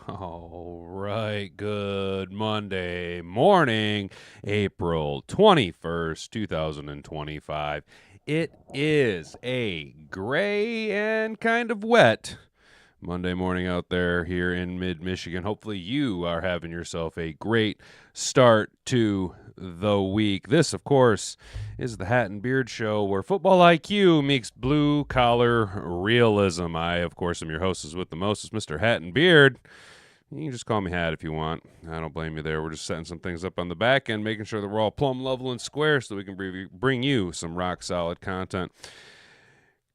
All right, good Monday morning, April 21st, 2025. It is a gray and kind of wet Monday morning out there here in mid-Michigan. Hopefully you are having yourself a great start to the week. This, of course, is the Hat and Beard Show, where football IQ meets blue-collar realism. I, of course, am your hostess with the mostest, Mr. Hat and Beard. You can just call me Hat if you want. I don't blame you there. We're just setting some things up on the back end, making sure that we're all plumb level and square so we can bring you some rock-solid content.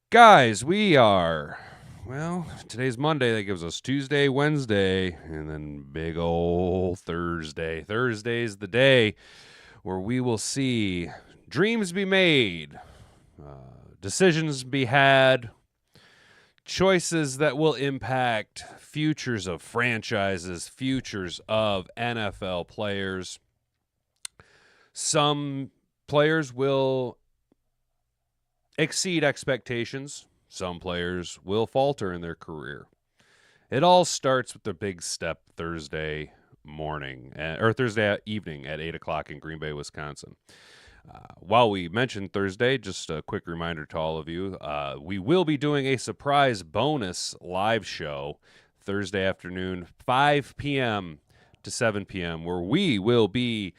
Guys, we are... Well, today's Monday. That gives us Tuesday, Wednesday, and then big old Thursday. Thursday's the day where we will see dreams be made, decisions be had, choices that will impact futures of franchises, futures of NFL players. Some players will exceed expectations. Some players will falter in their career. It all starts with the big step Thursday morning, or Thursday evening at 8 o'clock in Green Bay, Wisconsin. While we mentioned Thursday, just a quick reminder to all of you, we will be doing a surprise bonus live show Thursday afternoon, 5 p.m. to 7 p.m., where we will be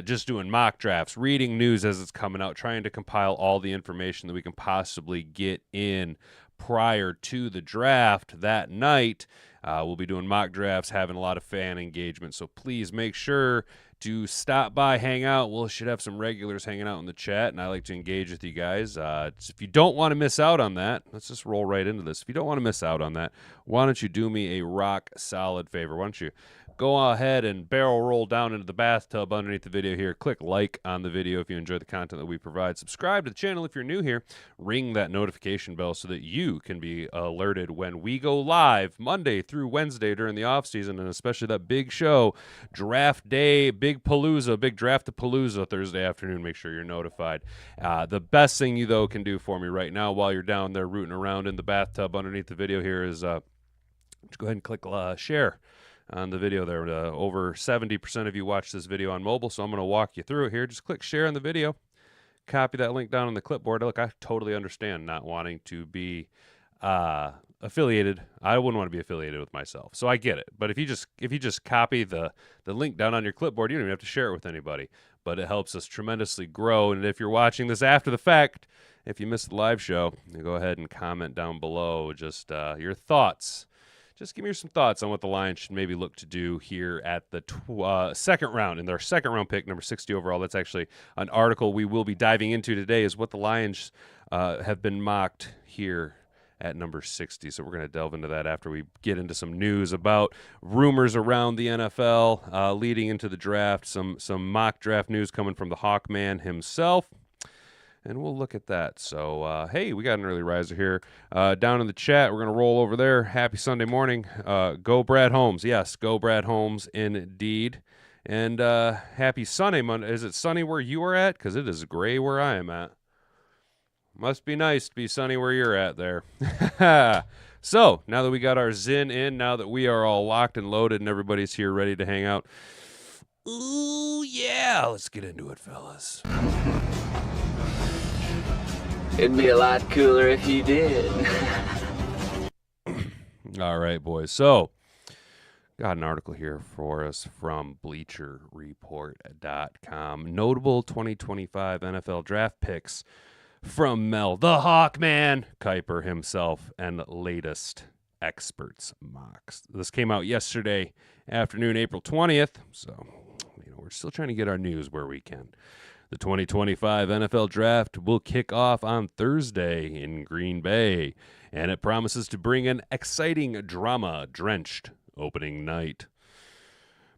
just doing mock drafts, reading news as it's coming out, trying to compile all the information that we can possibly get in prior to the draft that night. We'll be doing mock drafts, having a lot of fan engagement, so please make sure to stop by, hang out. We should have some regulars hanging out in the chat, and I like to engage with you guys. If you don't want to miss out on that, let's just roll right into this. If you don't want to miss out on that, why don't you do me a rock-solid favor? Why don't you go ahead and barrel roll down into the bathtub underneath the video here. Click like on the video if you enjoy the content that we provide. Subscribe to the channel if you're new here. Ring that notification bell so that you can be alerted when we go live Monday through Wednesday during the offseason, and especially that big show, Draft Day, Big Palooza, Big Draft-a-Palooza Thursday afternoon. Make sure you're notified. The best thing you, though, can do for me right now while you're down there rooting around in the bathtub underneath the video here is go ahead and click share on the video there. Over 70% of you watch this video on mobile, so I'm going to walk you through it here. Just click share on the video. Copy that link down on the clipboard. Look, I totally understand not wanting to be affiliated. I wouldn't want to be affiliated with myself, so I get it. But if you just copy the link down on your clipboard, you don't even have to share it with anybody. But it helps us tremendously grow. And if you're watching this after the fact, if you missed the live show, you go ahead and comment down below just your thoughts. Just give me some thoughts on what the Lions should maybe look to do here at the second round, in their second round pick, number 60 overall. That's actually an article we will be diving into today, is what the Lions have been mocked here at number 60. So we're going to delve into that after we get into some news about rumors around the NFL leading into the draft, some mock draft news coming from the Hawkman himself. And we'll look at that. So, hey, we got an early riser here. Down in the chat, we're going to roll over there. Happy Sunday morning. Go Brad Holmes. Yes, go Brad Holmes indeed. And happy sunny Monday. Is it sunny where you are at? Because it is gray where I am at. Must be nice to be sunny where you're at there. So, now that we got our Zin in, now that we are all locked and loaded and everybody's here ready to hang out, ooh, yeah, let's get into it, fellas. It'd be a lot cooler if you did. All right, boys. So, got an article here for us from BleacherReport.com. Notable 2025 NFL draft picks from Mel, the Hawkman, Kiper himself, and latest experts mocks. This came out yesterday afternoon, April 20th. So, we're still trying to get our news where we can. The 2025 NFL Draft will kick off on Thursday in Green Bay, and it promises to bring an exciting, drama-drenched opening night.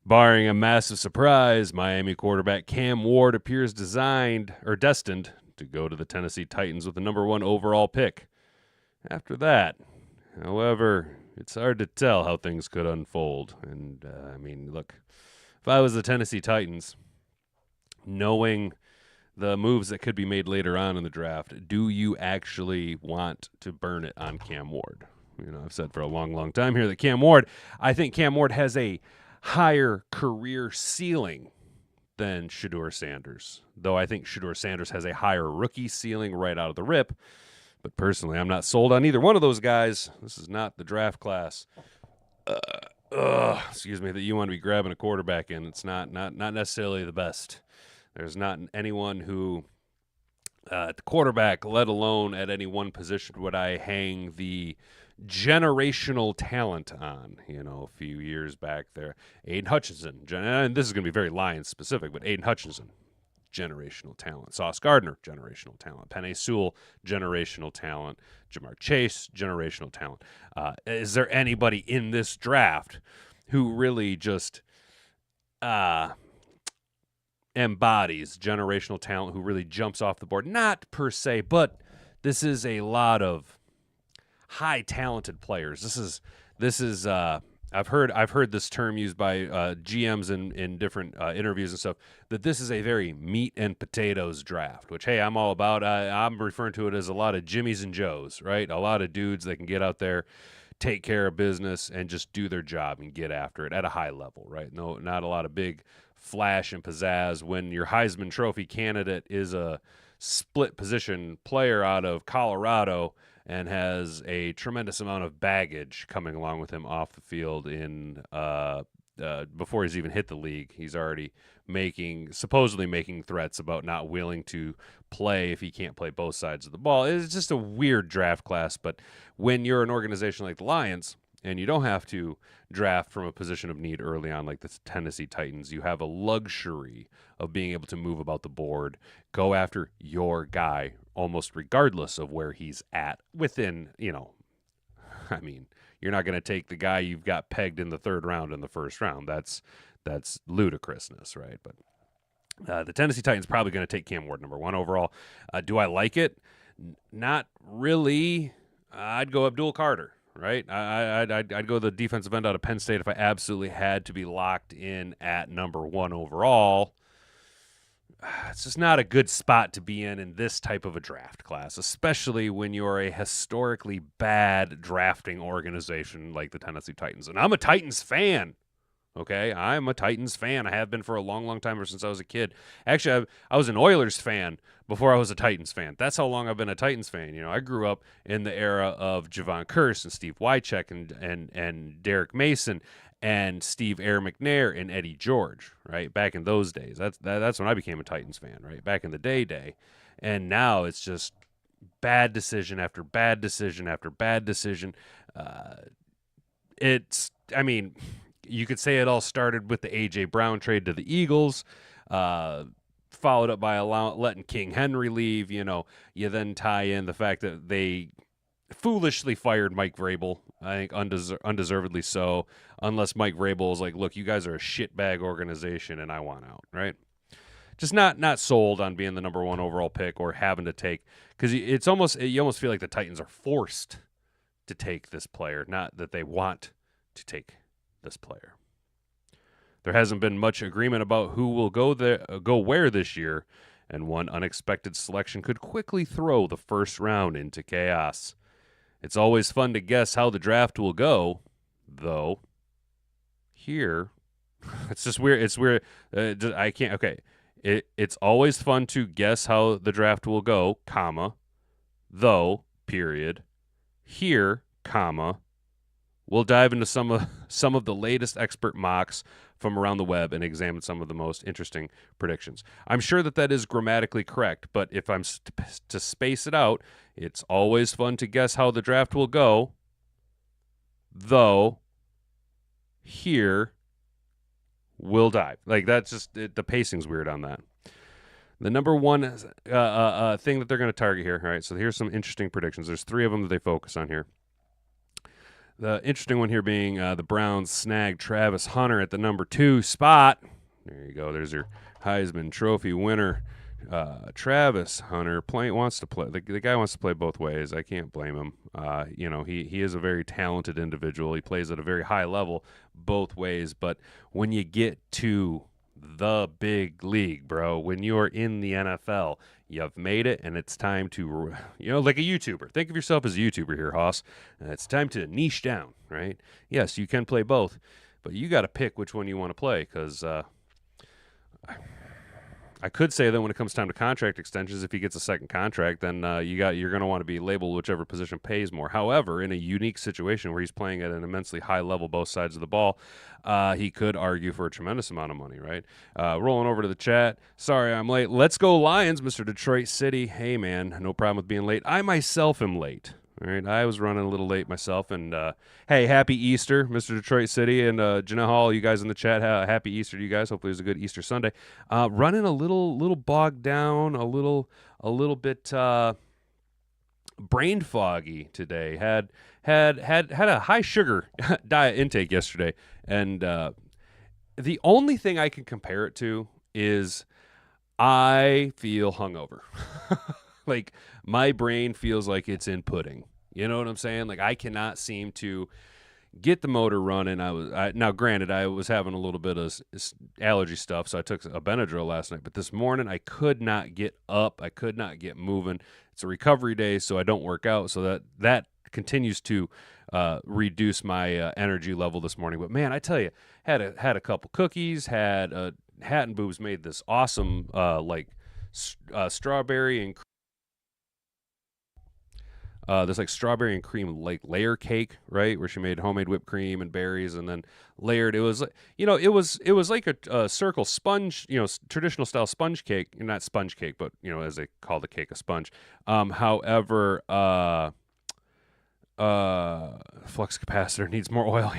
Barring a massive surprise, Miami quarterback Cam Ward appears destined to go to the Tennessee Titans with the number 1 overall pick. After that, however, it's hard to tell how things could unfold. And, look, if I was the Tennessee Titans, knowing the moves that could be made later on in the draft, do you actually want to burn it on Cam Ward? I've said for a long, long time here that I think Cam Ward has a higher career ceiling than Shedeur Sanders, though I think Shedeur Sanders has a higher rookie ceiling right out of the rip. But personally, I'm not sold on either one of those guys. This is not the draft class. Excuse me, that you want to be grabbing a quarterback in. It's not necessarily the best. There's not anyone who, at the quarterback, let alone at any one position, would I hang the generational talent on. A few years back there, Aiden Hutchinson, and this is going to be very Lions specific, but Aiden Hutchinson, generational talent. Sauce Gardner, generational talent. Penei Sewell, generational talent. Jamar Chase, generational talent. Is there anybody in this draft who really just embodies generational talent, who really jumps off the board? Not per se, but this is a lot of high talented players. This is I've heard this term used by GMs in different interviews and stuff, that this is a very meat and potatoes draft, which, hey, I'm all about. I'm referring to it as a lot of Jimmies and Joes, right? A lot of dudes that can get out there, take care of business, and just do their job and get after it at a high level, right? No, not a lot of big flash and pizzazz. When your Heisman Trophy candidate is a split position player out of Colorado and has a tremendous amount of baggage coming along with him off the field before he's even hit the league. He's already supposedly making threats about not willing to play if he can't play both sides of the ball. It's just a weird draft class, but when you're an organization like the Lions, and you don't have to draft from a position of need early on like the Tennessee Titans, you have a luxury of being able to move about the board, go after your guy almost regardless of where he's at within, I mean, you're not going to take the guy you've got pegged in the third round in the first round. That's ludicrousness, right? But the Tennessee Titans probably going to take Cam Ward number 1 overall. Do I like it? Not really. I'd go Abdul Carter, right? I'd go the defensive end out of Penn State if I absolutely had to be locked in at number 1 overall. It's just not a good spot to be in this type of a draft class, especially when you're a historically bad drafting organization like the Tennessee Titans. And I'm a Titans fan, okay? I'm a Titans fan. I have been for a long, long time, ever since I was a kid. Actually, I was an Oilers fan before I was a Titans fan. That's how long I've been a Titans fan. I grew up in the era of Javon Curse and Steve Wycheck and Derek Mason and Steve Air McNair and Eddie George, right? Back in those days. That's when I became a Titans fan, right? Back in the day. And now it's just bad decision after bad decision after bad decision. You could say it all started with the A.J. Brown trade to the Eagles, followed up by letting King Henry leave. You then tie in the fact that they foolishly fired Mike Vrabel, I think undeservedly so, unless Mike Vrabel is like, look, you guys are a shitbag organization and I want out, right? Just not sold on being the number 1 overall pick or having to take, because you almost feel like the Titans are forced to take this player, not that they want to take this player. There hasn't been much agreement about who will go where this year, and one unexpected selection could quickly throw the first round into chaos. It's always fun to guess how the draft will go, though. Here, it's just weird. It's weird. I can't. Okay, it's always fun to guess how the draft will go, comma, though, period. Here, comma. We'll dive into some of the latest expert mocks from around the web and examine some of the most interesting predictions. I'm sure that is grammatically correct, but if I'm to space it out, it's always fun to guess how the draft will go, though here we'll dive. Like, that's just the pacing's weird on that. The number 1 thing that they're going to target here, all right, so here's some interesting predictions. There's 3 of them that they focus on here. The interesting one here being the Browns snag Travis Hunter at the number 2 spot. There you go. There's your Heisman Trophy winner. Travis Hunter wants to play. The guy wants to play both ways. I can't blame him. He is a very talented individual. He plays at a very high level both ways. But when you get to the big league, bro. When you're in the NFL, you've made it, and it's time to, like a YouTuber. Think of yourself as a YouTuber here, Hoss. It's time to niche down, right? Yes, you can play both, but you got to pick which one you want to play, because I could say that when it comes time to contract extensions, if he gets a second contract, then you're going to want to be labeled whichever position pays more. However, in a unique situation where he's playing at an immensely high level, both sides of the ball, he could argue for a tremendous amount of money, right? Rolling over to the chat. Sorry, I'm late. Let's go Lions, Mr. Detroit City. Hey, man, no problem with being late. I myself am late. All right, I was running a little late myself, and hey, happy Easter, Mr. Detroit City, and Janelle Hall, you guys in the chat, happy Easter to you guys. Hopefully it was a good Easter Sunday. Running a little bogged down, a little bit brain foggy today. Had a high sugar diet intake yesterday, and the only thing I can compare it to is I feel hungover. Like, my brain feels like it's in pudding. You know what I'm saying? Like, I cannot seem to get the motor running. Now, granted, I was having a little bit of allergy stuff, so I took a Benadryl last night. But this morning, I could not get up. I could not get moving. It's a recovery day, so I don't work out. So that continues to reduce my energy level this morning. But man, I tell you, had a couple cookies. Hat and Boobs made this awesome strawberry and this like strawberry and cream like layer cake, right? Where she made homemade whipped cream and berries, and then layered. It was it was like a circle sponge, traditional style sponge cake. Not sponge cake, but as they call the cake, a sponge. However, flux capacitor needs more oil.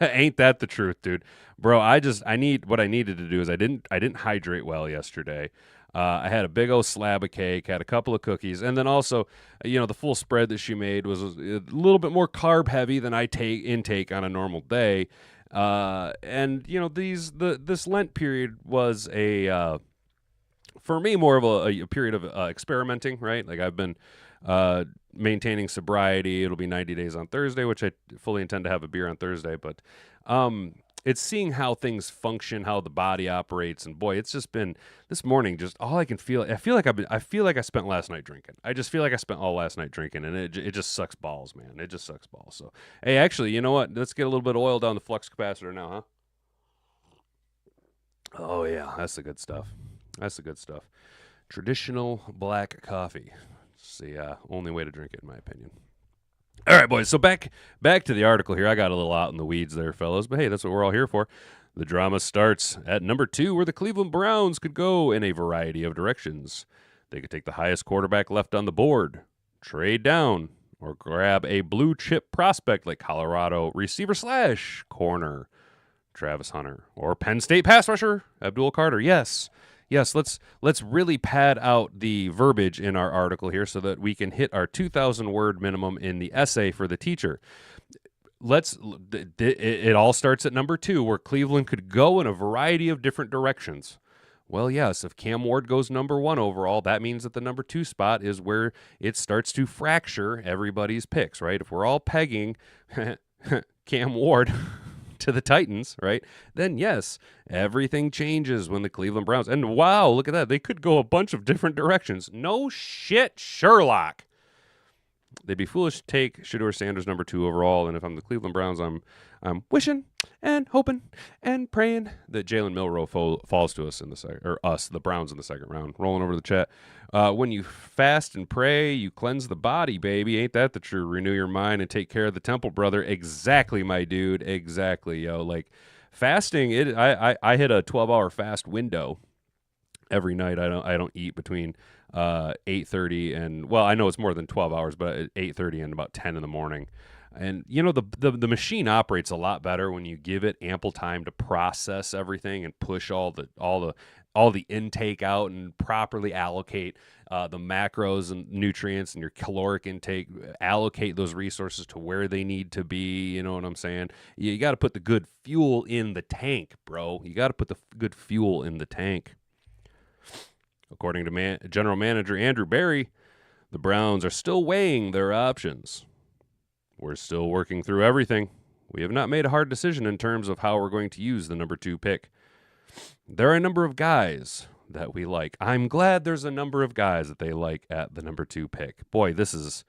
Ain't that the truth, dude? Bro, what I needed to do is I didn't hydrate well yesterday. I had a big old slab of cake, had a couple of cookies, and then also, the full spread that she made was a little bit more carb heavy than I intake on a normal day. And this Lent period was for me more of a period of experimenting, right? Like, I've been maintaining sobriety. It'll be 90 days on Thursday, which I fully intend to have a beer on Thursday, but it's seeing how things function, how the body operates, and boy, it's just been this morning. Just all I can feel. I feel like I spent last night drinking. I just feel like I spent all last night drinking, and it just sucks balls, man. It just sucks balls. So, hey, actually, you know what? Let's get a little bit of oil down the flux capacitor now, huh? Oh yeah, that's the good stuff. That's the good stuff. Traditional black coffee. It's the only way to drink it, in my opinion. All right, boys. So back to the article here. I got a little out in the weeds there, fellas, but hey, that's what we're all here for. The drama starts at number 2, where the Cleveland Browns could go in a variety of directions. They could take the highest quarterback left on the board, trade down, or grab a blue chip prospect like Colorado receiver / corner Travis Hunter, or Penn State pass rusher Abdul Carter. Yes, let's really pad out the verbiage in our article here so that we can hit our 2,000 word minimum in the essay for the teacher. It all starts at number 2, where Cleveland could go in a variety of different directions. Well, yes, if Cam Ward goes number 1 overall, that means that the number 2 spot is where it starts to fracture everybody's picks, right? If we're all pegging Cam Ward to the Titans, right? Then yes, everything changes when the Cleveland Browns. And wow, look at that. They could go a bunch of different directions. No shit, Sherlock. They'd be foolish to take Shedeur Sanders number 2 overall. And if I'm the Cleveland Browns, I'm wishing and hoping and praying that Jalen Milroe falls to us in the second, or us, the Browns, in the second round. Rolling over to the chat. When you fast and pray, you cleanse the body, baby. Ain't that the truth? Renew your mind and take care of the temple, brother. Exactly, my dude. Exactly, yo. Like, fasting, I hit a 12-hour fast window every night. I don't eat between 8:30 and, well, I know it's more than 12 hours, but at 8:30 and about 10 in the morning. And the machine operates a lot better when you give it ample time to process everything and push all the intake out and properly allocate the macros and nutrients and your caloric intake, allocate those resources to where they need to be. You know what I'm saying? You got to put the good fuel in the tank, bro. You got to put the good fuel in the tank. According to General Manager Andrew Berry, the Browns are still weighing their options. We're still working through everything. We have not made a hard decision in terms of how we're going to use the number 2 pick. There are a number of guys that we like. I'm glad there's a number of guys that they like at the number 2 pick. Boy, this is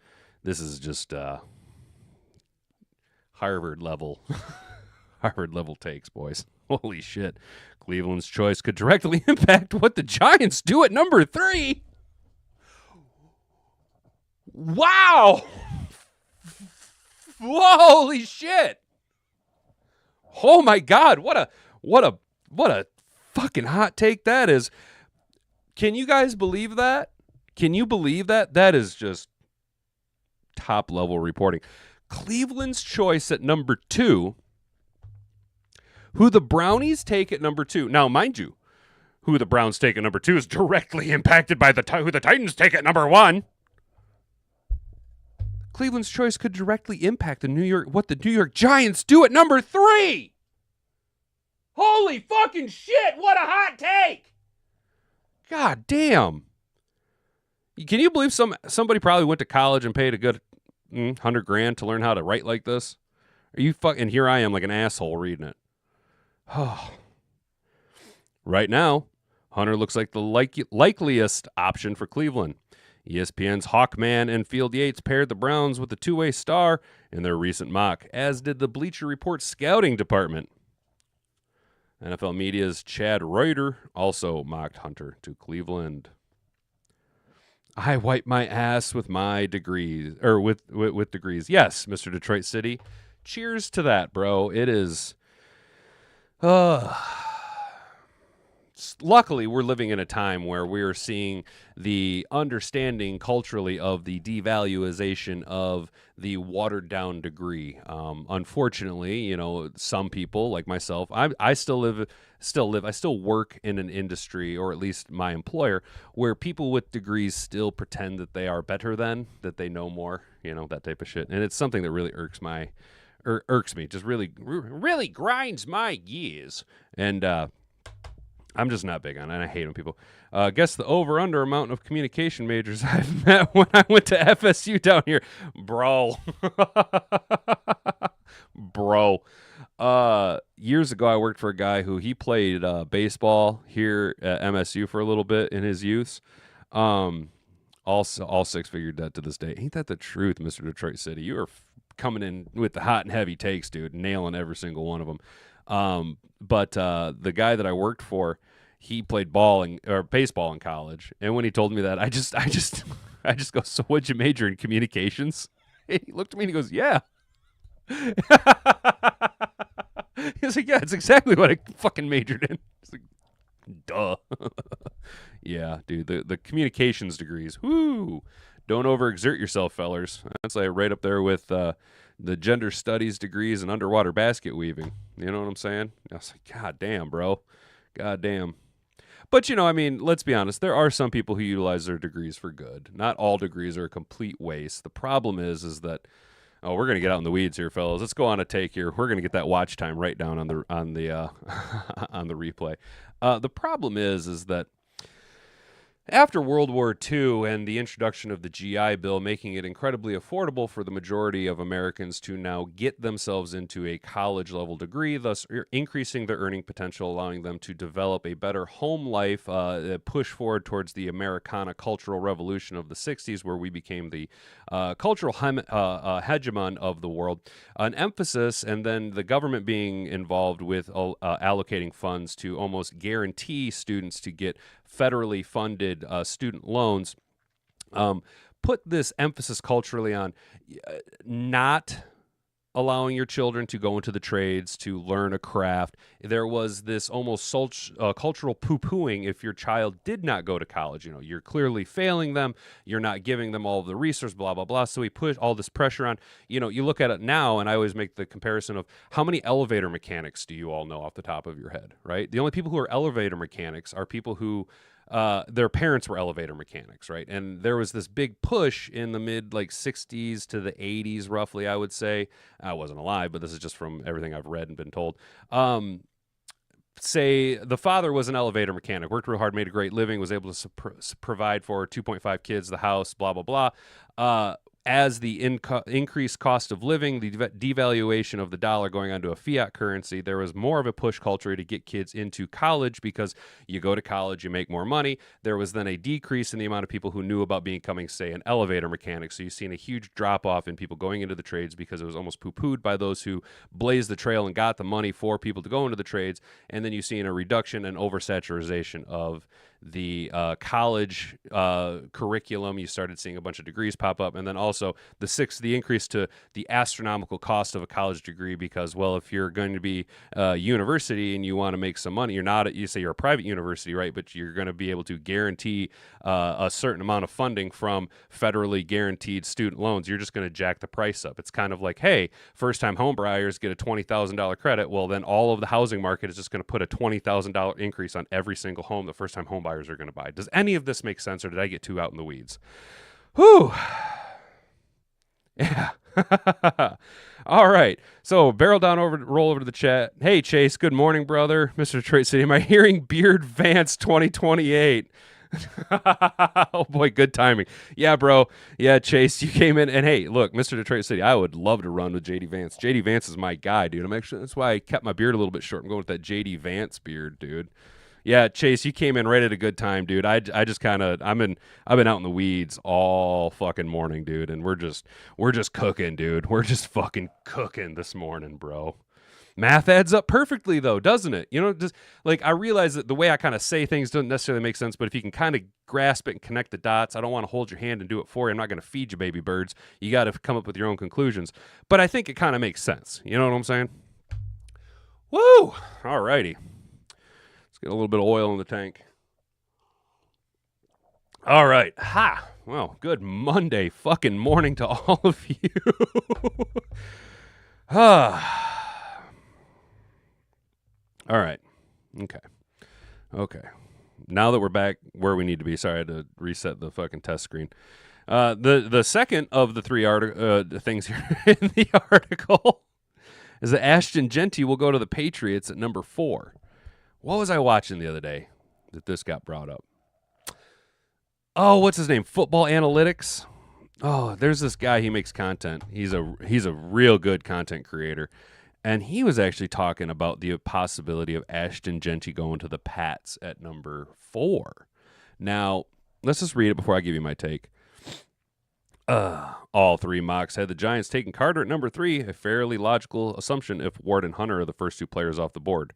just Harvard level Harvard level takes, boys. Holy shit. Cleveland's choice could directly impact what the Giants do at number 3. Wow. Holy shit. Oh my God. What a fucking hot take that is. Can you guys believe that? Can you believe that? That is just top level reporting. Cleveland's choice at number 2, who the Brownies take at number 2. Now, mind you, who the Browns take at number 2 is directly impacted by who the Titans take at number 1. Cleveland's choice could directly impact what the New York Giants do at number 3. Holy fucking shit, what a hot take. God damn. Can you believe somebody probably went to college and paid a good $100,000 to learn how to write like this? Are you and here I am like an asshole reading it. Oh. Right now, Hunter looks like the likeliest option for Cleveland. ESPN's Hawkman and Field Yates paired the Browns with a two-way star in their recent mock, as did the Bleacher Report scouting department. NFL Media's Chad Reuter also mocked Hunter to Cleveland. I wipe my ass with my degrees, or with degrees. Yes, Mr. Detroit City. Cheers to that, bro. It is. Luckily, we're living in a time where we're seeing the understanding culturally of the devaluation of the watered-down degree. Unfortunately, some people like myself, I still work in an industry, or at least my employer, where people with degrees still pretend that they are better than, that they know more, that type of shit. And it's something that really irks me, just really grinds my gears. And I'm just not big on it, and I hate when people guess the over-under amount of communication majors I've met when I went to FSU down here. Bro. Years ago, I worked for a guy who he played baseball here at MSU for a little bit in his youth. All six-figure debt to this day. Ain't that the truth, Mr. Detroit City? You are coming in with the hot and heavy takes, dude, nailing every single one of them. But the guy that I worked for, he played baseball in college, and when he told me that, I just go, so what'd you major in, communications? And he looked at me and he goes, yeah. He was like, yeah, it's exactly what I fucking majored in. It's like, duh. Yeah, dude, the communications degrees, whoo, don't overexert yourself, fellers. That's like right up there with the gender studies degrees and underwater basket weaving. You know what I'm saying? I was like, God damn, bro. God damn. But, let's be honest. There are some people who utilize their degrees for good. Not all degrees are a complete waste. The problem is that, we're going to get out in the weeds here, fellas. Let's go on a take here. We're going to get that watch time right down on the on the replay. The problem is that after World War II and the introduction of the GI Bill, making it incredibly affordable for the majority of Americans to now get themselves into a college-level degree, thus increasing their earning potential, allowing them to develop a better home life, push forward towards the Americana cultural revolution of the 60s, where we became the cultural hegemon of the world. An emphasis, and then the government being involved with allocating funds to almost guarantee students to get federally funded student loans, put this emphasis culturally on not allowing your children to go into the trades, to learn a craft. There was this almost cultural poo-pooing if your child did not go to college. You're clearly failing them. You're not giving them all of the resources, blah, blah, blah. So we put all this pressure on. You look at it now, and I always make the comparison of how many elevator mechanics do you all know off the top of your head, right? The only people who are elevator mechanics are people who their parents were elevator mechanics, right? And there was this big push in the mid 60s to the 80s, roughly, I would say. I wasn't alive, but this is just from everything I've read and been told. Say the father was an elevator mechanic, worked real hard, made a great living, was able to provide for 2.5 kids, the house, blah, blah, blah. as the increased cost of living, the devaluation of the dollar going onto a fiat currency, there was more of a push culture to get kids into college because you go to college, you make more money. There was then a decrease in the amount of people who knew about becoming, say, an elevator mechanic. So you've seen a huge drop off in people going into the trades because it was almost poo-pooed by those who blazed the trail and got the money for people to go into the trades. And then you've seen a reduction and oversaturation of the college curriculum. You started seeing a bunch of degrees pop up, and then also the increase to the astronomical cost of a college degree because, well, if you're going to be a university and you want to make some money, you say you're a private university, right? But you're going to be able to guarantee a certain amount of funding from federally guaranteed student loans. You're just going to jack the price up. It's kind of like, hey, first-time home buyers get a $20,000 credit. Well, then all of the housing market is just going to put a $20,000 increase on every single home the first-time home buyers are going to buy. Does any of this make sense, or did I get too out in the weeds? Whew. Yeah. All right. So roll over to the chat. Hey, Chase. Good morning, brother. Mr. Detroit City. Am I hearing Beard Vance 2028? Oh boy, good timing. Yeah, bro. Yeah, Chase, you came in, and hey, look, Mr. Detroit City, I would love to run with JD Vance. JD Vance is my guy, dude. That's why I kept my beard a little bit short. I'm going with that JD Vance beard, dude. Yeah, Chase, you came in right at a good time, dude. I just kind of I've been out in the weeds all fucking morning, dude, and we're just cooking, dude. We're just fucking cooking this morning, bro. Math adds up perfectly, though, doesn't it? You know, just like I realize that the way I kind of say things doesn't necessarily make sense, but if you can kind of grasp it and connect the dots, I don't want to hold your hand and do it for you. I'm not going to feed you baby birds. You got to come up with your own conclusions. But I think it kind of makes sense. You know what I'm saying? Woo! All righty. Get a little bit of oil in the tank. All right. Ha! Well, good Monday fucking morning to all of you. All right. Okay. Now that we're back where we need to be, sorry, I had to reset the fucking test screen. The second of the three things here in the article is that Ashton Genty will go to the Patriots at number 4. What was I watching the other day that this got brought up? Oh, what's his name? Football Analytics. Oh, there's this guy. He makes content. He's a real good content creator, and he was actually talking about the possibility of Ashton Genty going to the Pats at number 4. Now, let's just read it before I give you my take. All three mocks had the Giants taking Carter at number 3, a fairly logical assumption if Ward and Hunter are the first 2 players off the board.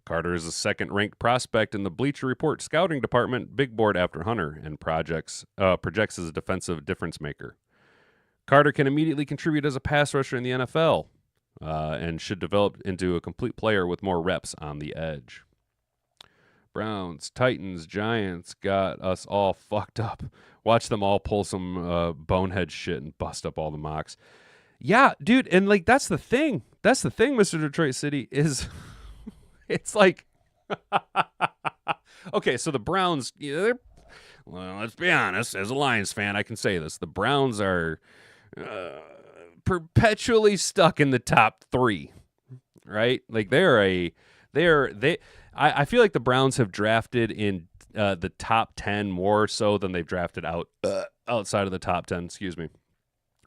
Carter is a second-ranked prospect in the Bleacher Report scouting department, big board after Hunter, and projects as a defensive difference maker. Carter can immediately contribute as a pass rusher in the NFL and should develop into a complete player with more reps on the edge. Browns, Titans, Giants got us all fucked up. Watch them all pull some bonehead shit and bust up all the mocks. Yeah, dude, and like that's the thing. That's the thing, Mr. Detroit City, is... It's like, okay, so the Browns, well, let's be honest, as a Lions fan, I can say this. The Browns are perpetually stuck in the top 3, right? Like I feel like the Browns have drafted in the top 10 more so than they've drafted outside of the top 10, excuse me,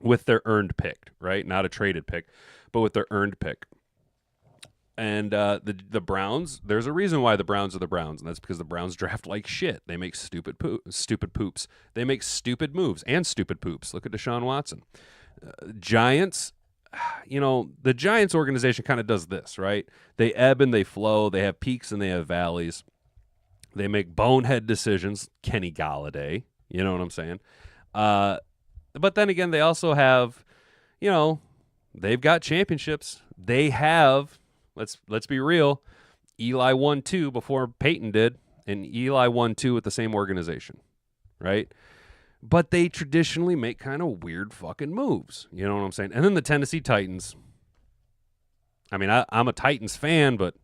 with their earned pick, right? Not a traded pick, but with their earned pick. And the Browns, there's a reason why the Browns are the Browns, and that's because the Browns draft like shit. They make stupid poops. They make stupid moves and stupid poops. Look at Deshaun Watson. Giants, the Giants organization kind of does this, right? They ebb and they flow. They have peaks and they have valleys. They make bonehead decisions. Kenny Galladay, you know what I'm saying? But then again, they also have, they've got championships. They have... Let's be real. Eli won 2 before Peyton did, and Eli won 2 with the same organization, right? But they traditionally make kind of weird fucking moves. You know what I'm saying? And then the Tennessee Titans. I mean, I'm a Titans fan, but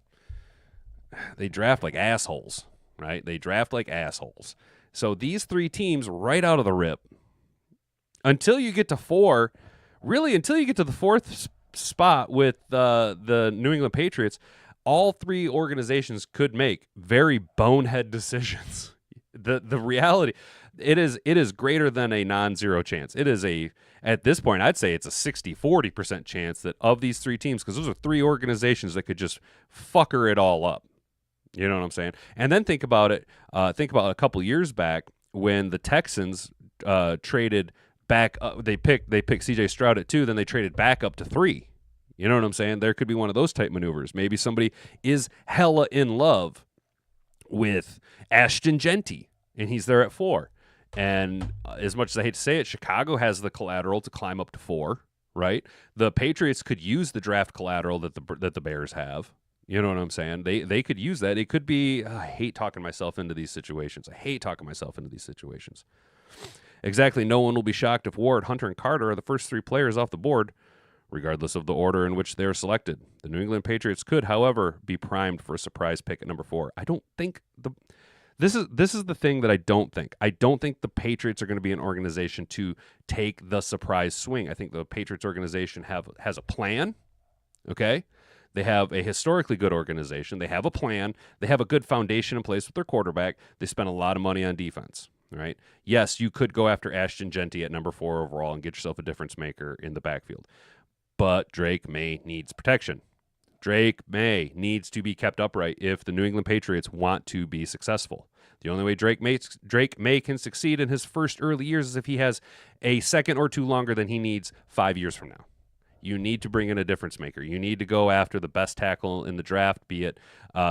they draft like assholes, right? They draft like assholes. So these 3 teams right out of the rip, until you get to 4, really until you get to the 4th spot with the New England Patriots, all 3 organizations could make very bonehead decisions. The reality, it is greater than a non-zero chance. It is at this point, I'd say it's a 60-40% chance that of these three teams, because those are three organizations that could just fucker it all up. You know what I'm saying? And then think about it. Think about a couple years back when the Texans traded back. They picked C.J. Stroud at 2, then they traded back up to 3. You know what I'm saying? There could be one of those type maneuvers. Maybe somebody is hella in love with Ashton Genty, and he's there at 4. And as much as I hate to say it, Chicago has the collateral to climb up to 4, right? The Patriots could use the draft collateral that the Bears have. You know what I'm saying? They could use that. It could be. I hate talking myself into these situations. Exactly. No one will be shocked if Ward, Hunter, and Carter are the first 3 players off the board, regardless of the order in which they are selected. The New England Patriots could, however, be primed for a surprise pick at number 4. I don't think this is the thing that I don't think. I don't think the Patriots are going to be an organization to take the surprise swing. I think the Patriots organization has a plan. Okay? They have a historically good organization. They have a plan. They have a good foundation in place with their quarterback. They spend a lot of money on defense, right? Yes, you could go after Ashton Genty at number 4 overall and get yourself a difference maker in the backfield. But Drake May needs protection. Drake May needs to be kept upright if the New England Patriots want to be successful. The only way Drake May can succeed in his first early years is if he has a second or 2 longer than he needs 5 years from now. You need to bring in a difference maker. You need to go after the best tackle in the draft, be it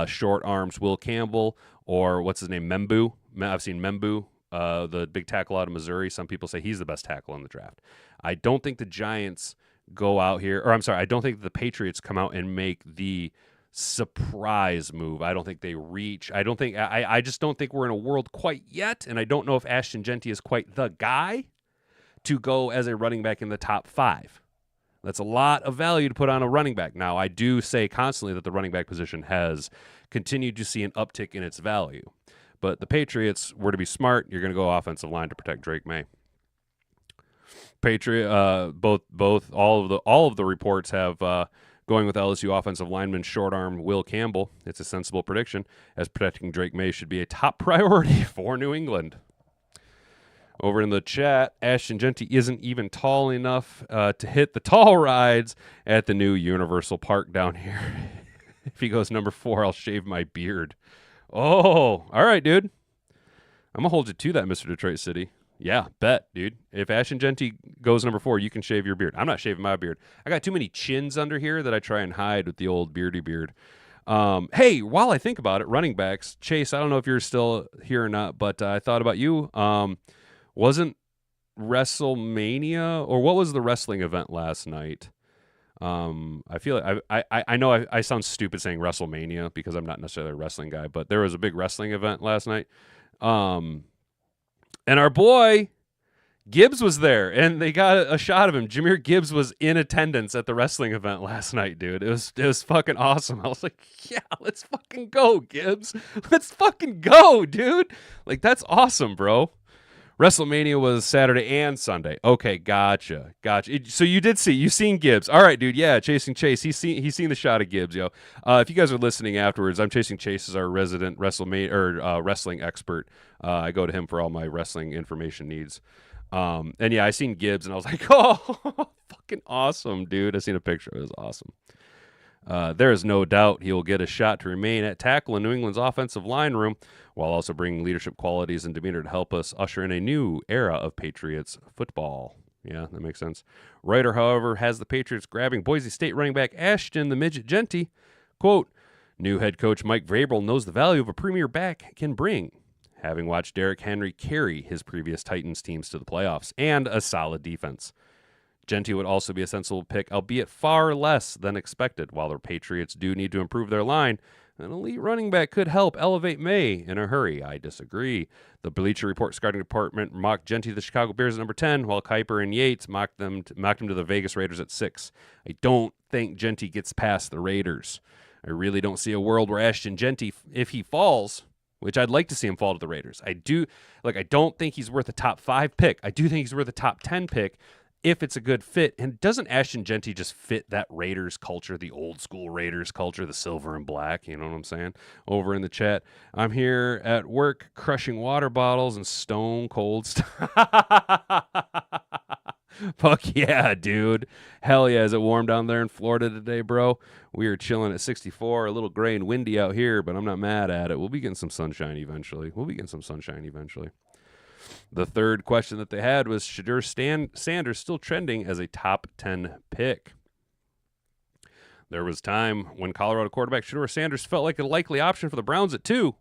short arms Will Campbell or what's his name, Membu. I've seen Membu, the big tackle out of Missouri. Some people say he's the best tackle in the draft. I don't think the Giants go out here, or I'm sorry, I don't think the Patriots come out and make the surprise move. I don't think they reach. I just don't think we're in a world quite yet, and I don't know if Ashton Genty is quite the guy to go as a running back in the top 5. That's a lot of value to put on a running back. Now, I do say constantly that the running back position has continued to see an uptick in its value. But the Patriots were to be smart. You're going to go offensive line to protect Drake May. All of the reports have going with LSU offensive lineman short arm Will Campbell. It's a sensible prediction, as protecting Drake May should be a top priority for New England. Over in the chat, Ashton Genty isn't even tall enough to hit the tall rides at the new Universal Park down here. If he goes number 4, I'll shave my beard. Oh, all right, dude. I'm going to hold you to that, Mr. Detroit City. Yeah, bet, dude. If Ashton Genty goes number 4, you can shave your beard. I'm not shaving my beard. I got too many chins under here that I try and hide with the old beardy beard. Hey, while I think about it, running backs, Chase, I don't know if you're still here or not, but I thought about you. Wasn't WrestleMania, or what was the wrestling event last night? I feel like I know I sound stupid saying WrestleMania because I'm not necessarily a wrestling guy, but there was a big wrestling event last night. And our boy Gibbs was there, and they got a shot of him. Jahmyr Gibbs was in attendance at the wrestling event last night, dude. It was fucking awesome. I was like, yeah, let's fucking go, Gibbs. Let's fucking go, dude. Like, that's awesome, bro. WrestleMania was Saturday and Sunday. Okay, gotcha. So you seen Gibbs. All right, dude. Yeah, Chasing Chase. He's seen the shot of Gibbs, yo. If you guys are listening afterwards, I'm Chasing Chase as our resident wrestling expert. I go to him for all my wrestling information needs. And yeah, I seen Gibbs and I was like, oh, fucking awesome, dude. I seen a picture. It was awesome. There is no doubt he will get a shot to remain at tackle in New England's offensive line room, while also bringing leadership qualities and demeanor to help us usher in a new era of Patriots football. Yeah, that makes sense. Ryder, however, has the Patriots grabbing Boise State running back Ashton the Midget Genty. Quote, new head coach Mike Vrabel knows the value of a premier back can bring, having watched Derrick Henry carry his previous Titans teams to the playoffs and a solid defense. Genty would also be a sensible pick, albeit far less than expected. While the Patriots do need to improve their line, an elite running back could help elevate May in a hurry. I disagree. The Bleacher Report scouting department mocked Genty to the Chicago Bears at number 10, while Kiper and Yates mocked him to the Vegas Raiders at 6. I don't think Genty gets past the Raiders. I really don't see a world where Ashton Genty, if he falls, which I'd like to see him fall to the Raiders. I don't think he's worth a top 5 pick. I do think he's worth a top 10 pick if it's a good fit. And doesn't Ashton Genty just fit that Raiders culture, the old school Raiders culture, the silver and black? You know what I'm saying? Over in the chat, I'm here at work crushing water bottles and stone cold. Fuck yeah, dude. Hell yeah. Is it warm down there in Florida today, bro? We are chilling at 64, a little gray and windy out here, but I'm not mad at it. We'll be getting some sunshine eventually. The third question that they had was, Shedeur Sanders still trending as a top 10 pick? There was time when Colorado quarterback Shedeur Sanders felt like a likely option for the Browns at 2.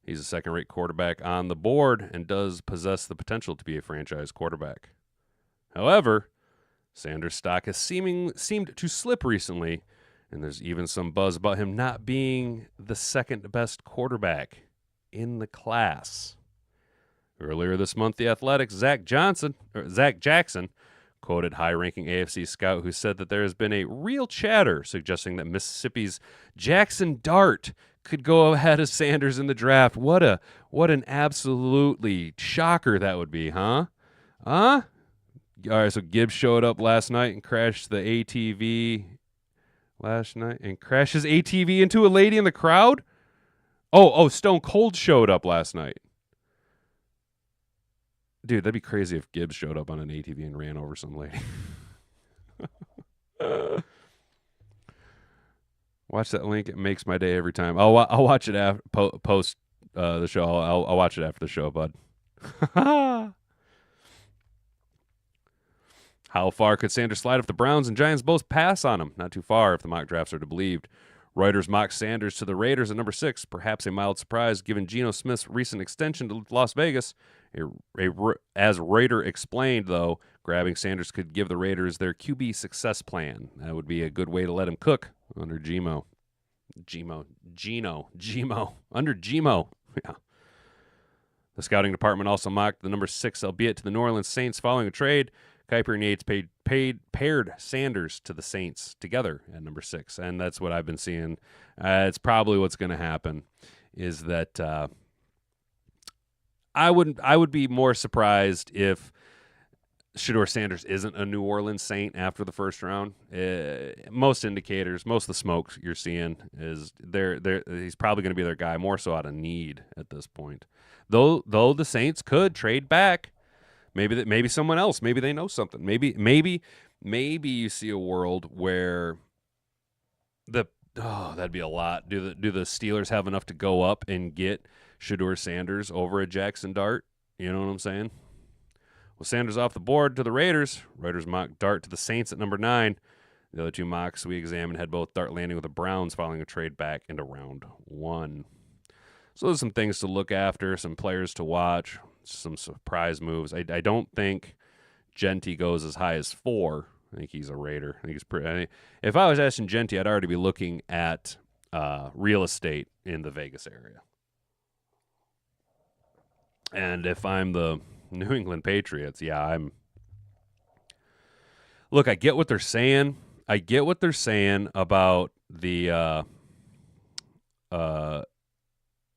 He's a second-rate quarterback on the board and does possess the potential to be a franchise quarterback. However, Sanders' stock has seemed to slip recently, and there's even some buzz about him not being the second-best quarterback in the class. Earlier this month, The Athletic's Zach Jackson quoted high-ranking AFC scout who said that there has been a real chatter suggesting that Mississippi's Jackson Dart could go ahead of Sanders in the draft. What an absolutely shocker that would be, huh? Huh? All right, so Gibbs showed up last night and crashed the ATV crashed his ATV into a lady in the crowd? Oh, Stone Cold showed up last night. Dude, that'd be crazy if Gibbs showed up on an ATV and ran over some lady. Watch that link. It makes my day every time. I'll watch it after post the show. I'll watch it after the show, bud. How far could Sanders slide if the Browns and Giants both pass on him? Not too far if the mock drafts are to be believed. Reuters mocked Sanders to the Raiders at number 6, perhaps a mild surprise given Geno Smith's recent extension to Las Vegas. As Reuter explained, though, grabbing Sanders could give the Raiders their QB success plan. That would be a good way to let him cook under Geno. Under Gemo. Yeah. The scouting department also mocked the number 6, albeit to the New Orleans Saints following a trade. Kiper and Yates paired Sanders to the Saints together at number 6, and that's what I've been seeing. It's probably what's going to happen. Is that I would be more surprised if Shedeur Sanders isn't a New Orleans Saint after the first round. Most indicators, most of the smoke you're seeing is he's probably going to be their guy, more so out of need at this point. Though the Saints could trade back. Maybe someone else. Maybe they know something. Maybe you see a world where that'd be a lot. Do the Steelers have enough to go up and get Shedeur Sanders over a Jackson Dart? You know what I'm saying? Well, Sanders off the board to the Raiders. Raiders mock Dart to the Saints at number 9. The other two mocks we examined had both Dart landing with the Browns following a trade back into round 1. So there's some things to look after, some players to watch, some surprise moves. I don't think Genty goes as high as 4. I think he's a Raider. I think he's pretty. If I was asking Genty, I'd already be looking at real estate in the Vegas area. And if I'm the New England Patriots, Look, I get what they're saying. I get what they're saying about the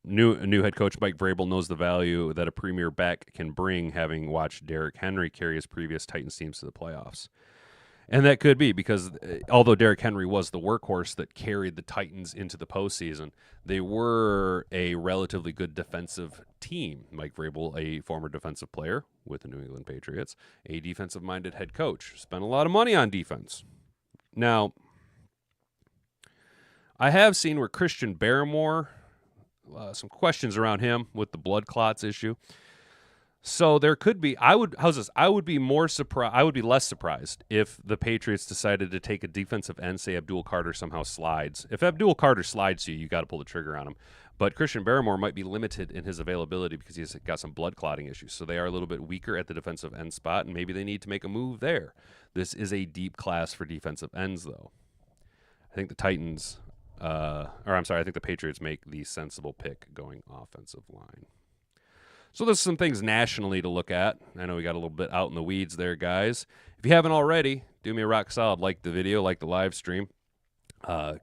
new head coach Mike Vrabel knows the value that a premier back can bring, having watched Derrick Henry carry his previous Titans teams to the playoffs. And that could be because although Derrick Henry was the workhorse that carried the Titans into the postseason, they were a relatively good defensive team. Mike Vrabel, a former defensive player with the New England Patriots, a defensive-minded head coach, spent a lot of money on defense. Now, I have seen where Christian Barmore, some questions around him with the blood clots issue. So there could be. I would be more surprised. I would be less surprised if the Patriots decided to take a defensive end. Say Abdul Carter somehow slides. If Abdul Carter slides to you got to pull the trigger on him. But Christian Barmore might be limited in his availability because he's got some blood clotting issues. So they are a little bit weaker at the defensive end spot, and maybe they need to make a move there. This is a deep class for defensive ends, though. I think the Titans, I think the Patriots make the sensible pick going offensive line. So there's some things nationally to look at. I know we got a little bit out in the weeds there, guys. If you haven't already, do me a rock solid. Like the video, like the live stream.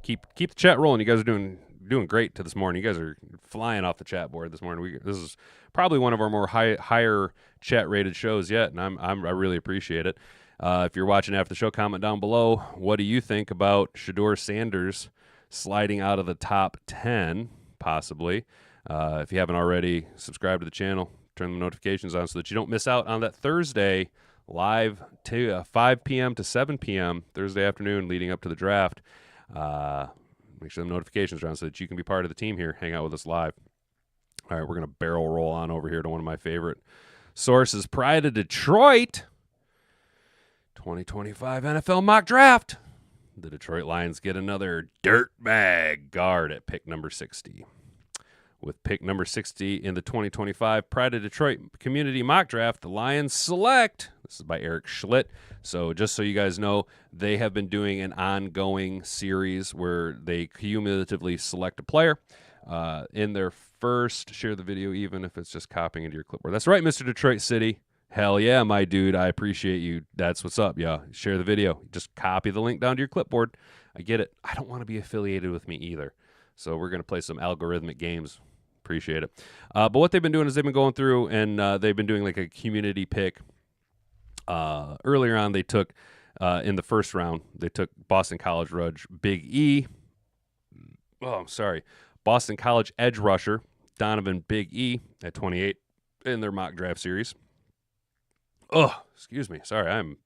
Keep the chat rolling. You guys are doing great to this morning. You guys are flying off the chat board this morning. This is probably one of our more higher chat rated shows yet, and I really appreciate it. If you're watching after the show, comment down below. What do you think about Shedeur Sanders sliding out of the top 10, possibly? If you haven't already, subscribe to the channel, turn the notifications on so that you don't miss out on that Thursday live to 5 p.m. to 7 p.m. Thursday afternoon leading up to the draft. Make sure the notifications are on so that you can be part of the team here, hang out with us live. All right, we're going to barrel roll on over here to one of my favorite sources, Pride of Detroit. 2025 NFL mock draft. The Detroit Lions get another dirtbag guard at pick number 60. With pick number 60 in the 2025 Pride of Detroit Community Mock Draft, the Lions select, this is by Eric Schlitt, so just so you guys know, they have been doing an ongoing series where they cumulatively select a player. In their first, share the video even if it's just copying into your clipboard. That's right, Mr. Detroit City. Hell yeah, my dude, I appreciate you. That's what's up, yeah. Share the video. Just copy the link down to your clipboard. I get it. I don't want to be affiliated with me either, so we're going to play some algorithmic games. Appreciate it. But what they've been doing is they've been going through and they've been doing like a community pick. Earlier on, they took, in the first round, they took Boston College Big E. Oh, sorry. Boston College edge rusher, Donovan Big E at 28 in their mock draft series. Oh, excuse me. Sorry, I'm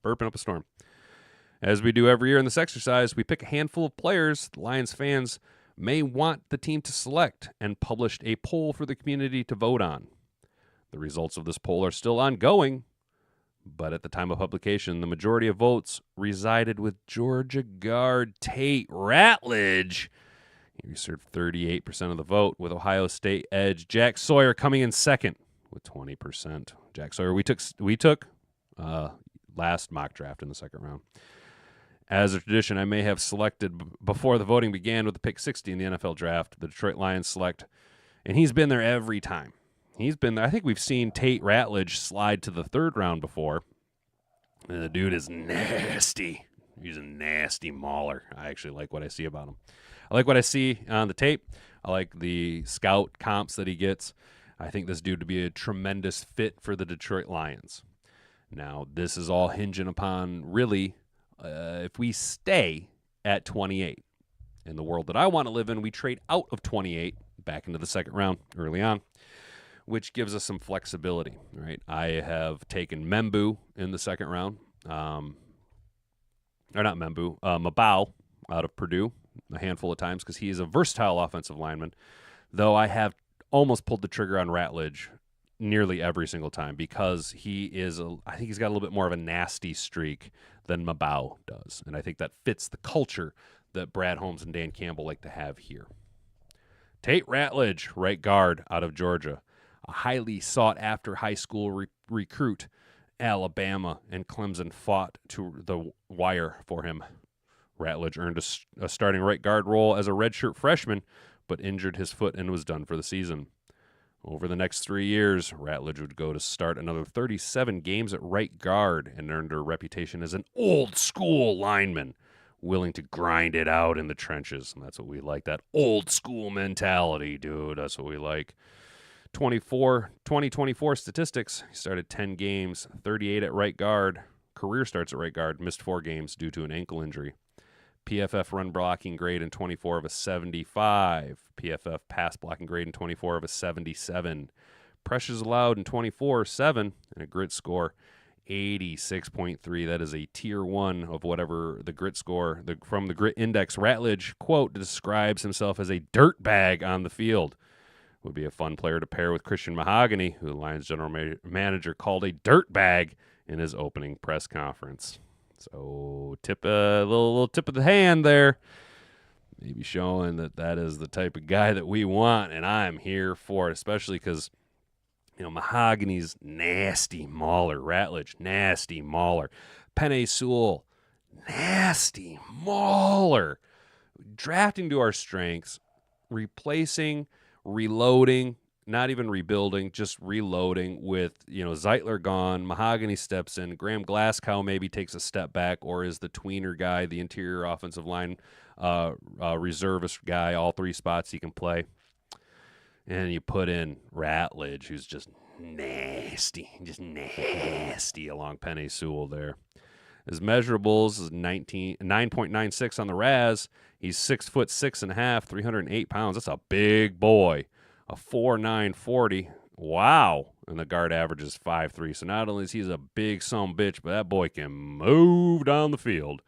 burping up a storm. As we do every year in this exercise, we pick a handful of players the Lions fans may want the team to select and published a poll for the community to vote on. The results of this poll are still ongoing, but at the time of publication, the majority of votes resided with Georgia guard Tate Ratledge. He received 38% of the vote, with Ohio State edge Jack Sawyer coming in second with 20%. Jack Sawyer, we took last mock draft in the second round. As a tradition, I may have selected before the voting began with the pick 60 in the NFL draft. The Detroit Lions select, and he's been there every time. He's been there. I think we've seen Tate Ratledge slide to the third round before. And the dude is nasty. He's a nasty mauler. I actually like what I see about him. I like what I see on the tape. I like the scout comps that he gets. I think this dude would be a tremendous fit for the Detroit Lions. Now, this is all hinging upon really if we stay at 28. In the world that I want to live in, we trade out of 28 back into the second round early on, which gives us some flexibility, right? I have taken Membu in the second round, or not Membu, Mabau out of Purdue a handful of times because he is a versatile offensive lineman, though I have almost pulled the trigger on Ratledge nearly every single time because he is, I think he's got a little bit more of a nasty streak than Mabau does, and I think that fits the culture that Brad Holmes and Dan Campbell like to have here. Tate Ratledge, right guard out of Georgia, a highly sought-after high school recruit. Alabama and Clemson fought to the wire for him. Ratledge earned a starting right guard role as a redshirt freshman, but injured his foot and was done for the season. Over the next 3 years, Ratledge would go to start another 37 games at right guard and earned a reputation as an old-school lineman, willing to grind it out in the trenches. And that's what we like, that old-school mentality, dude. That's what we like. 2024 statistics. He started 10 games, 38 at right guard. Career starts at right guard, missed 4 games due to an ankle injury. PFF run blocking grade in 24 of a 75. PFF pass blocking grade in 24 of a 77. Pressures allowed in 24-7 and a grit score 86.3. That is a tier 1 of whatever the grit score from the grit index. Ratledge, quote, describes himself as a dirtbag on the field. Would be a fun player to pair with Christian Mahogany, who the Lions general manager called a dirtbag in his opening press conference. So a little tip of the hand there, maybe showing that is the type of guy that we want, and I'm here for it, especially because, Mahogany's nasty mauler, Ratledge, nasty mauler, Penei Sewell, nasty mauler. Drafting to our strengths, replacing, reloading, not even rebuilding, just reloading with, Zeitler gone, Mahogany steps in, Graham Glasgow maybe takes a step back or is the tweener guy, the interior offensive line reservist guy, all 3 spots he can play. And you put in Ratledge, who's just nasty, just nasty along Penny Sewell there. His measurables is 9.96 on the RAS. He's 6'6.5", 308 pounds. That's a big boy. A 4.9 40. Wow. And the guard average is 5'3". So not only is he a big son bitch, but that boy can move down the field.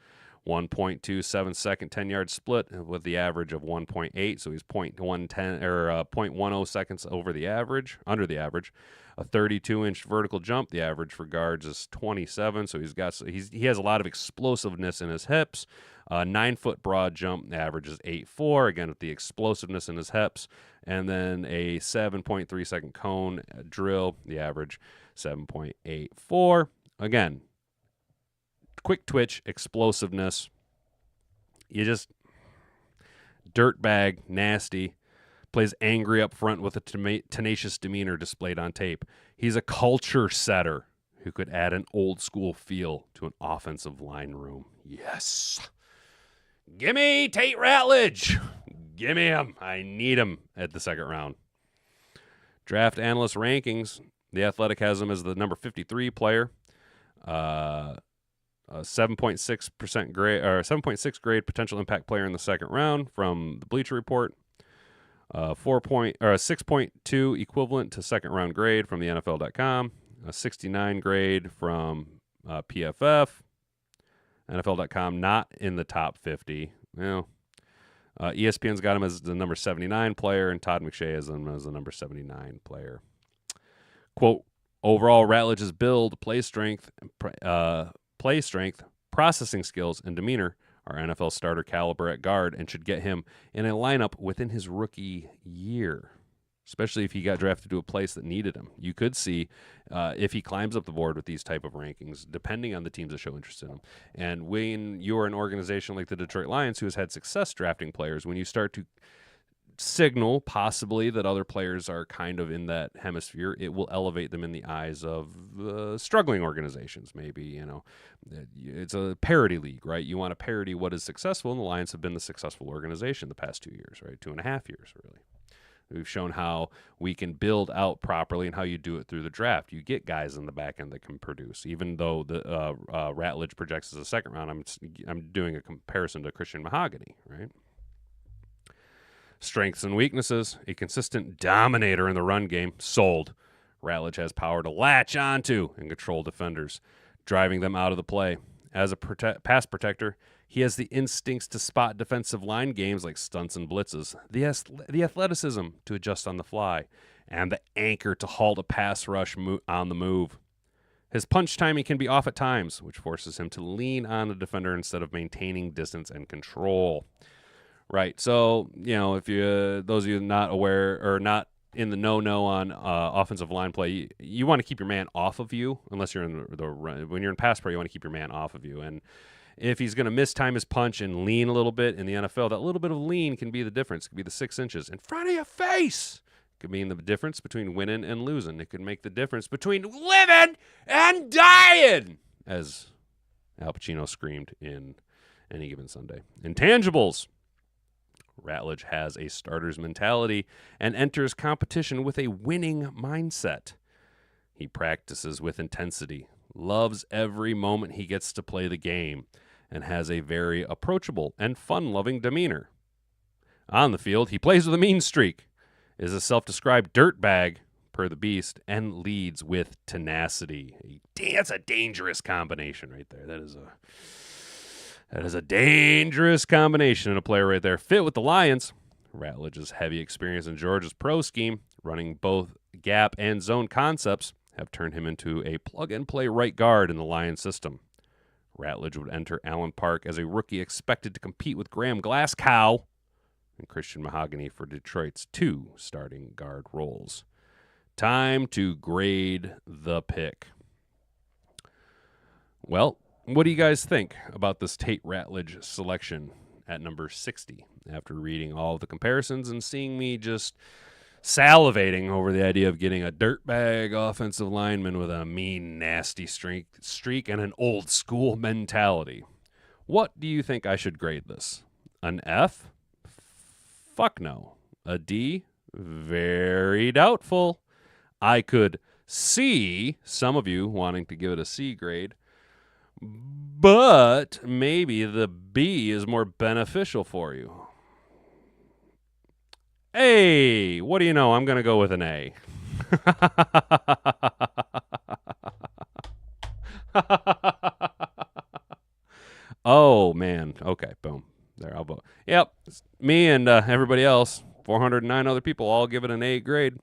1.27 second 10-yard split with the average of 1.8. So he's 0.110 or 0.10 seconds under the average. A 32-inch vertical jump. The average for guards is 27. So he has a lot of explosiveness in his hips. 9-foot broad jump. The average is 8.4. Again, with the explosiveness in his hips. And then a 7.3 second cone drill. The average 7.84. Again, quick twitch, explosiveness. You just dirtbag, nasty. Plays angry up front with a tenacious demeanor displayed on tape. He's a culture setter who could add an old school feel to an offensive line room. Yes. Gimme Tate Ratledge. Gimme him. I need him at the second round. Draft analyst rankings. The Athletic has him as the number 53 player. 7.6% grade or 7.6 grade potential impact player in the second round from the Bleacher Report. 6.2 equivalent to second round grade from the NFL.com. A 69 grade from PFF. NFL.com not in the top 50. Well, ESPN's got him as the number 79 player, and Todd McShay has him as the number 79 player. Quote, overall, Ratledge's build, play strength, processing skills, and demeanor are NFL starter caliber at guard and should get him in a lineup within his rookie year, especially if he got drafted to a place that needed him. You could see if he climbs up the board with these type of rankings, depending on the teams that show interest in him. And when you're an organization like the Detroit Lions, who has had success drafting players, when you start to signal possibly that other players are kind of in that hemisphere, it will elevate them in the eyes of struggling organizations. Maybe, it's a parity league, right? You want to parody what is successful, and the Lions have been the successful organization the past 2 years, right? 2.5 years, really. We've shown how we can build out properly and how you do it through the draft. You get guys in the back end that can produce. Even though the Ratledge projects as a second round, I'm doing a comparison to Christian Mahogany, right? Strengths and weaknesses. A consistent dominator in the run game. Sold. Ratledge has power to latch onto and control defenders, driving them out of the play. As a pass protector, he has the instincts to spot defensive line games like stunts and blitzes, the athleticism to adjust on the fly, and the anchor to halt a pass rush on the move. His punch timing can be off at times, which forces him to lean on the defender instead of maintaining distance and control. Right. So, if those of you not aware or not in the know on offensive line play, you want to keep your man off of you, unless you're in the run. When you're in pass pro, you want to keep your man off of you. And if he's going to mistime his punch and lean a little bit in the NFL, that little bit of lean can be the difference. It could be the 6 inches in front of your face. It could mean the difference between winning and losing. It could make the difference between living and dying, as Al Pacino screamed in Any Given Sunday. Intangibles. Ratledge has a starter's mentality and enters competition with a winning mindset. He practices with intensity, loves every moment he gets to play the game, and has a very approachable and fun-loving demeanor. On the field, he plays with a mean streak, is a self-described dirtbag, per the Beast, and leads with tenacity. That's a dangerous combination right there. That is a dangerous combination in a player right there. Fit with the Lions. Ratledge's heavy experience in Georgia's pro scheme, running both gap and zone concepts, have turned him into a plug-and-play right guard in the Lions system. Ratledge would enter Allen Park as a rookie expected to compete with Graham Glasgow and Christian Mahogany for Detroit's 2 starting guard roles. Time to grade the pick. Well, what do you guys think about this Tate Ratledge selection at number 60? After reading all of the comparisons and seeing me just salivating over the idea of getting a dirtbag offensive lineman with a mean, nasty streak and an old school mentality. What do you think I should grade this? An F? Fuck no. A D? Very doubtful. I could C, some of you wanting to give it a C grade. But maybe the B is more beneficial for you. Hey, what do you know? I'm going to go with an A. Oh, man. Okay, boom. There, I'll vote. Yep, me and everybody else, 409 other people, all give it an A grade.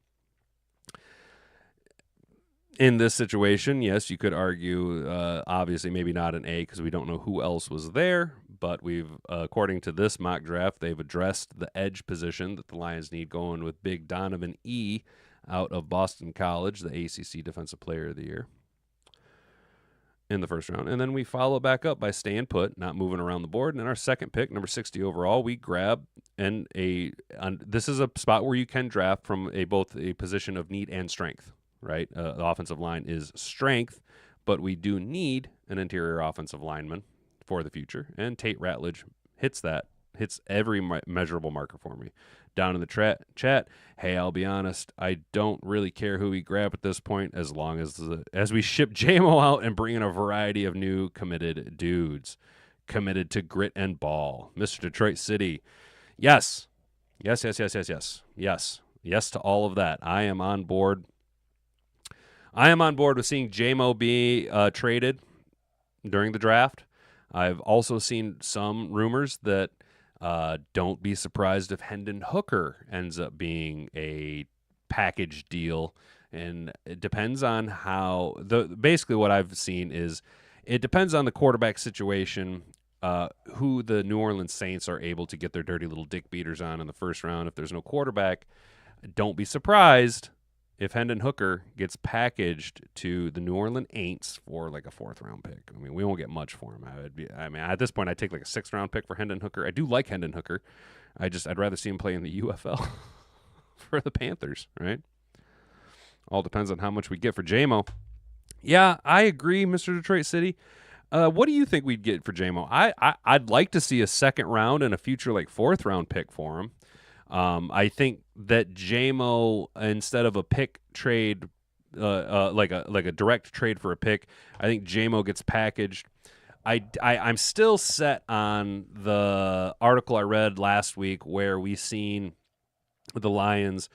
In this situation, yes, you could argue, obviously, maybe not an A because we don't know who else was there. But we've, according to this mock draft, they've addressed the edge position that the Lions need, going with Big Donovan E. out of Boston College, the ACC Defensive Player of the Year in the first round. And then we follow back up by staying put, not moving around the board. And in our second pick, number 60 overall, we grab this is a spot where you can draft from both a position of need and strength, right? The offensive line is strength, but we do need an interior offensive lineman for the future. And Tate Ratledge hits every measurable marker for me. Down in the chat, hey, I'll be honest, I don't really care who we grab at this point as long as we ship JMO out and bring in a variety of new committed dudes, committed to grit and ball. Mr. Detroit City, yes. Yes to all of that. I am on board. I am on board with seeing JMO be traded during the draft. I've also seen some rumors that don't be surprised if Hendon Hooker ends up being a package deal. And it depends on how basically what I've seen is it depends on the quarterback situation, who the New Orleans Saints are able to get their dirty little dick beaters on in the first round. If there's no quarterback, don't be surprised if Hendon Hooker gets packaged to the New Orleans Saints for like a 4th-round pick. I mean, we won't get much for him. At this point, I'd take like a 6th-round pick for Hendon Hooker. I do like Hendon Hooker. I'd rather see him play in the UFL for the Panthers, right? All depends on how much we get for JMO. Yeah, I agree, Mr. Detroit City. What do you think we'd get for JMO? I'd like to see a 2nd round and a future like 4th-round pick for him. I think that JMO, instead of a pick trade, like a direct trade for a pick, I think JMO gets packaged. I'm still set on the article I read last week where we seen the Lions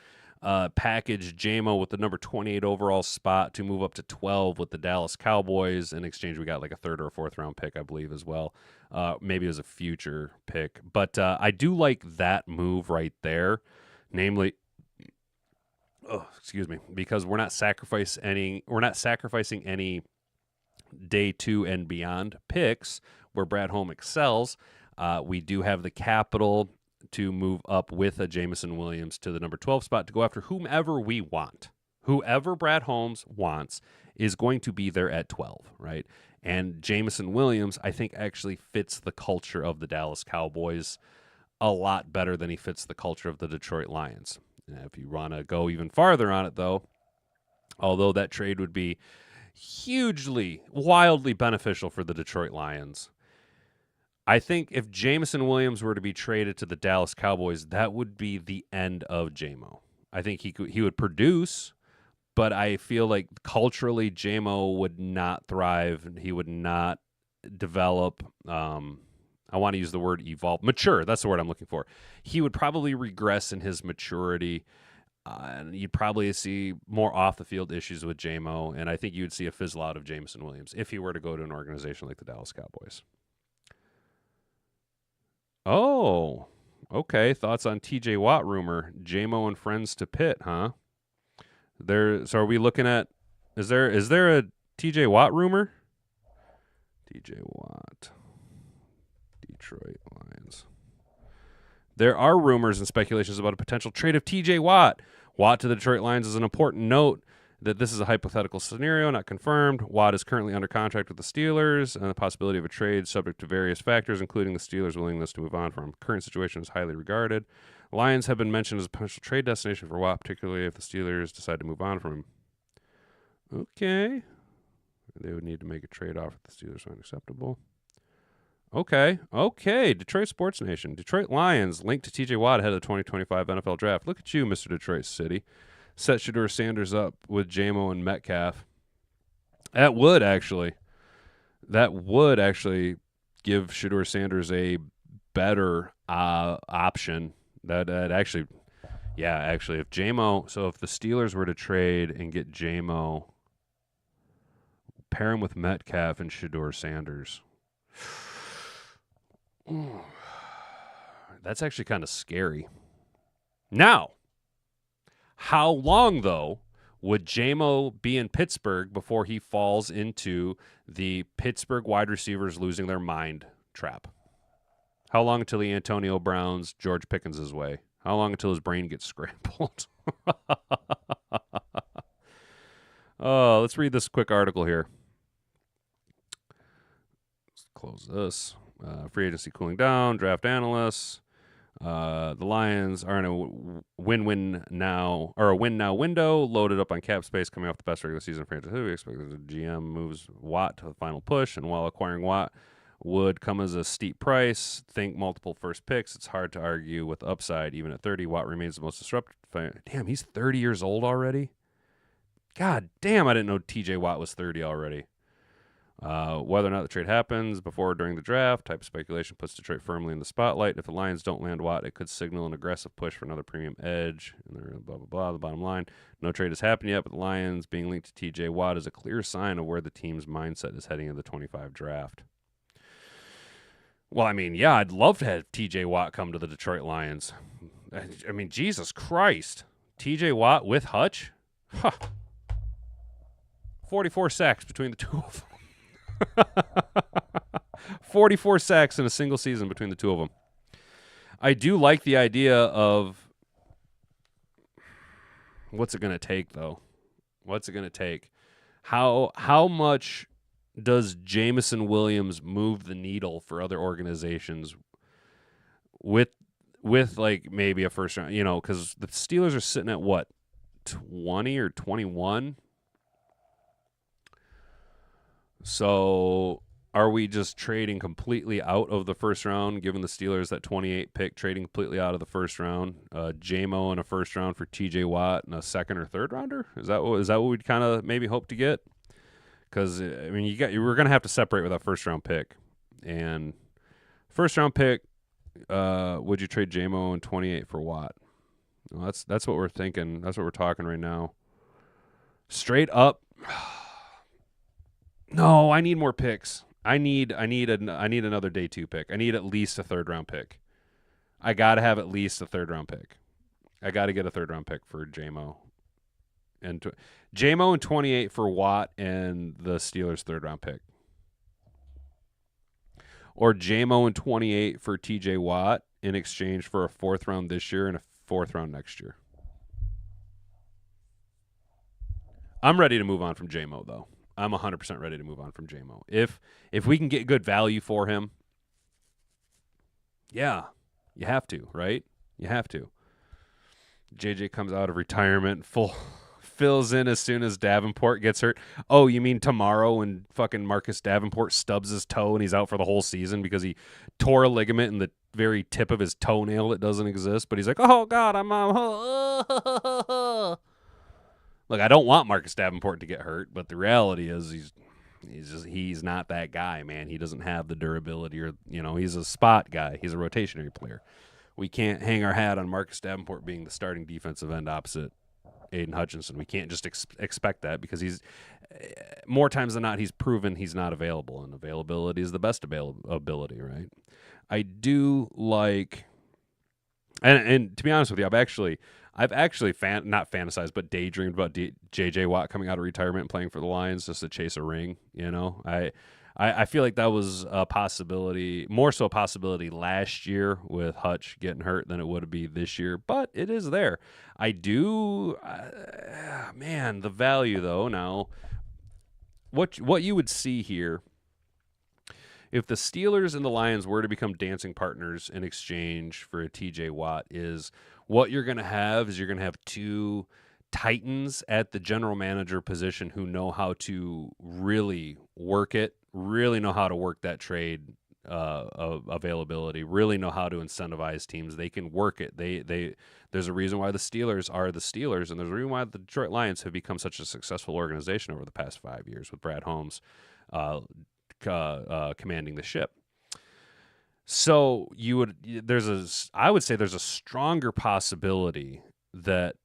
package JMO with the number 28 overall spot to move up to 12 with the Dallas Cowboys. In exchange, we got like a 3rd or 4th-round pick, I believe, as well. Maybe as a future pick. But I do like that move right there, namely, because we're not sacrificing any day 2 and beyond picks where Brad Holm excels. We do have the capital to move up with a Jameson Williams to the number 12 spot to go after whomever we want. Whoever Brad Holmes wants is going to be there at 12, right? And Jameson Williams, I think, actually fits the culture of the Dallas Cowboys a lot better than he fits the culture of the Detroit Lions. Now, if you want to go even farther on it, though, although that trade would be hugely, wildly beneficial for the Detroit Lions, I think if Jameson Williams were to be traded to the Dallas Cowboys, that would be the end of JMO. I think he would produce, but I feel like culturally JMO would not thrive. He would not develop. I want to use the word evolve. Mature, that's the word I'm looking for. He would probably regress in his maturity, and you'd probably see more off-the-field issues with JMO, and I think you'd see a fizzle out of Jameson Williams if he were to go to an organization like the Dallas Cowboys. Oh, okay. Thoughts on TJ Watt rumor? JMO and friends to Pitt, huh? So are we looking at, is there a TJ Watt rumor? TJ Watt, Detroit Lions. There are rumors and speculations about a potential trade of TJ Watt. Watt to the Detroit Lions is an important note that this is a hypothetical scenario, not confirmed. Watt is currently under contract with the Steelers, and the possibility of a trade subject to various factors, including the Steelers' willingness to move on from current situation is highly regarded. Lions have been mentioned as a potential trade destination for Watt, particularly if the Steelers decide to move on from him. Okay. They would need to make a trade offer if the Steelers find acceptable. Okay. Detroit Sports Nation. Detroit Lions linked to TJ Watt ahead of the 2025 NFL Draft. Look at you, Mr. Detroit City. set Shedeur Sanders up with JMO and Metcalf. That would actually give Shedeur Sanders a better option. That actually, if JMO, so if the Steelers were to trade and get JMO, pair him with Metcalf and Shedeur Sanders. That's actually kind of scary. Now, how long, though, would JMO be in Pittsburgh before he falls into the Pittsburgh wide receivers losing their mind trap? How long until the Antonio Browns, George Pickens' way? How long until his brain gets scrambled? Let's read this quick article here. Let's close this. Free agency cooling down, draft analysts. The Lions are in a win now window, loaded up on cap space coming off the best regular season franchise. We expect the GM moves Watt to the final push, and while acquiring Watt would come as a steep price, think multiple first picks, it's hard to argue with upside. Even at 30, Watt remains the most disruptive. Damn, he's 30 years old already? God damn, I didn't know TJ Watt was 30 already. Whether or not the trade happens before or during the draft, type of speculation puts Detroit firmly in the spotlight. If the Lions don't land Watt, it could signal an aggressive push for another premium edge. And blah, blah, blah. The bottom line, no trade has happened yet, but the Lions being linked to TJ Watt is a clear sign of where the team's mindset is heading in the 25 draft. Well, I mean, yeah, I'd love to have TJ Watt come to the Detroit Lions. I mean, Jesus Christ. TJ Watt with Hutch? Huh. 44 sacks between the two of them. 44 sacks in a single season between the two of them. I do like the idea of what's it going to take, though? What's it going to take? How much does Jameson Williams move the needle for other organizations with like maybe a first round? You know, because the Steelers are sitting at what, 20 or 21? So are we just trading completely out of the first round, giving the Steelers that 28 pick, trading completely out of the first round, JMO in a first round for TJ Watt and a second or third rounder? Is that what we'd kind of maybe hope to get? Because, I mean, we're going to have to separate with that first round pick. And first round pick, would you trade JMO and 28 for Watt? Well, that's what we're thinking. That's what we're talking right now. Straight up. No, I need more picks. I need another day 2 pick. I need at least a third round pick. I got to have at least a third round pick. I got to get a third round pick for JMO. And JMO and 28 for Watt and the Steelers third round pick. Or JMO and 28 for TJ Watt in exchange for a fourth round this year and a fourth round next year. I'm ready to move on from JMO, though. I'm 100% ready to move on from JMO. If we can get good value for him, yeah, you have to, right? You have to. JJ comes out of retirement, fills in as soon as Davenport gets hurt. Oh, you mean tomorrow when fucking Marcus Davenport stubs his toe and he's out for the whole season because he tore a ligament in the very tip of his toenail that doesn't exist? But he's like, oh, God, I'm Look, I don't want Marcus Davenport to get hurt, but the reality is he's not that guy, man. He doesn't have the durability, or he's a spot guy. He's a rotationary player. We can't hang our hat on Marcus Davenport being the starting defensive end opposite Aiden Hutchinson. We can't just expect that because he's more times than not he's proven he's not available, and availability is the best availability, right? I do like, and to be honest with you, I've actually not fantasized, but daydreamed about J.J. Watt coming out of retirement and playing for the Lions just to chase a ring. I feel like that was a possibility, more so a possibility last year with Hutch getting hurt than it would be this year, but it is there. I do, man, the value though. Now, what you would see here, if the Steelers and the Lions were to become dancing partners in exchange for a TJ Watt, is what you're going to have is you're going to have two titans at the general manager position who know how to really work it, really know how to work that trade availability, really know how to incentivize teams. They can work it. There's a reason why the Steelers are the Steelers, and there's a reason why the Detroit Lions have become such a successful organization over the past 5 years with Brad Holmes commanding the ship. So I would say there's a stronger possibility that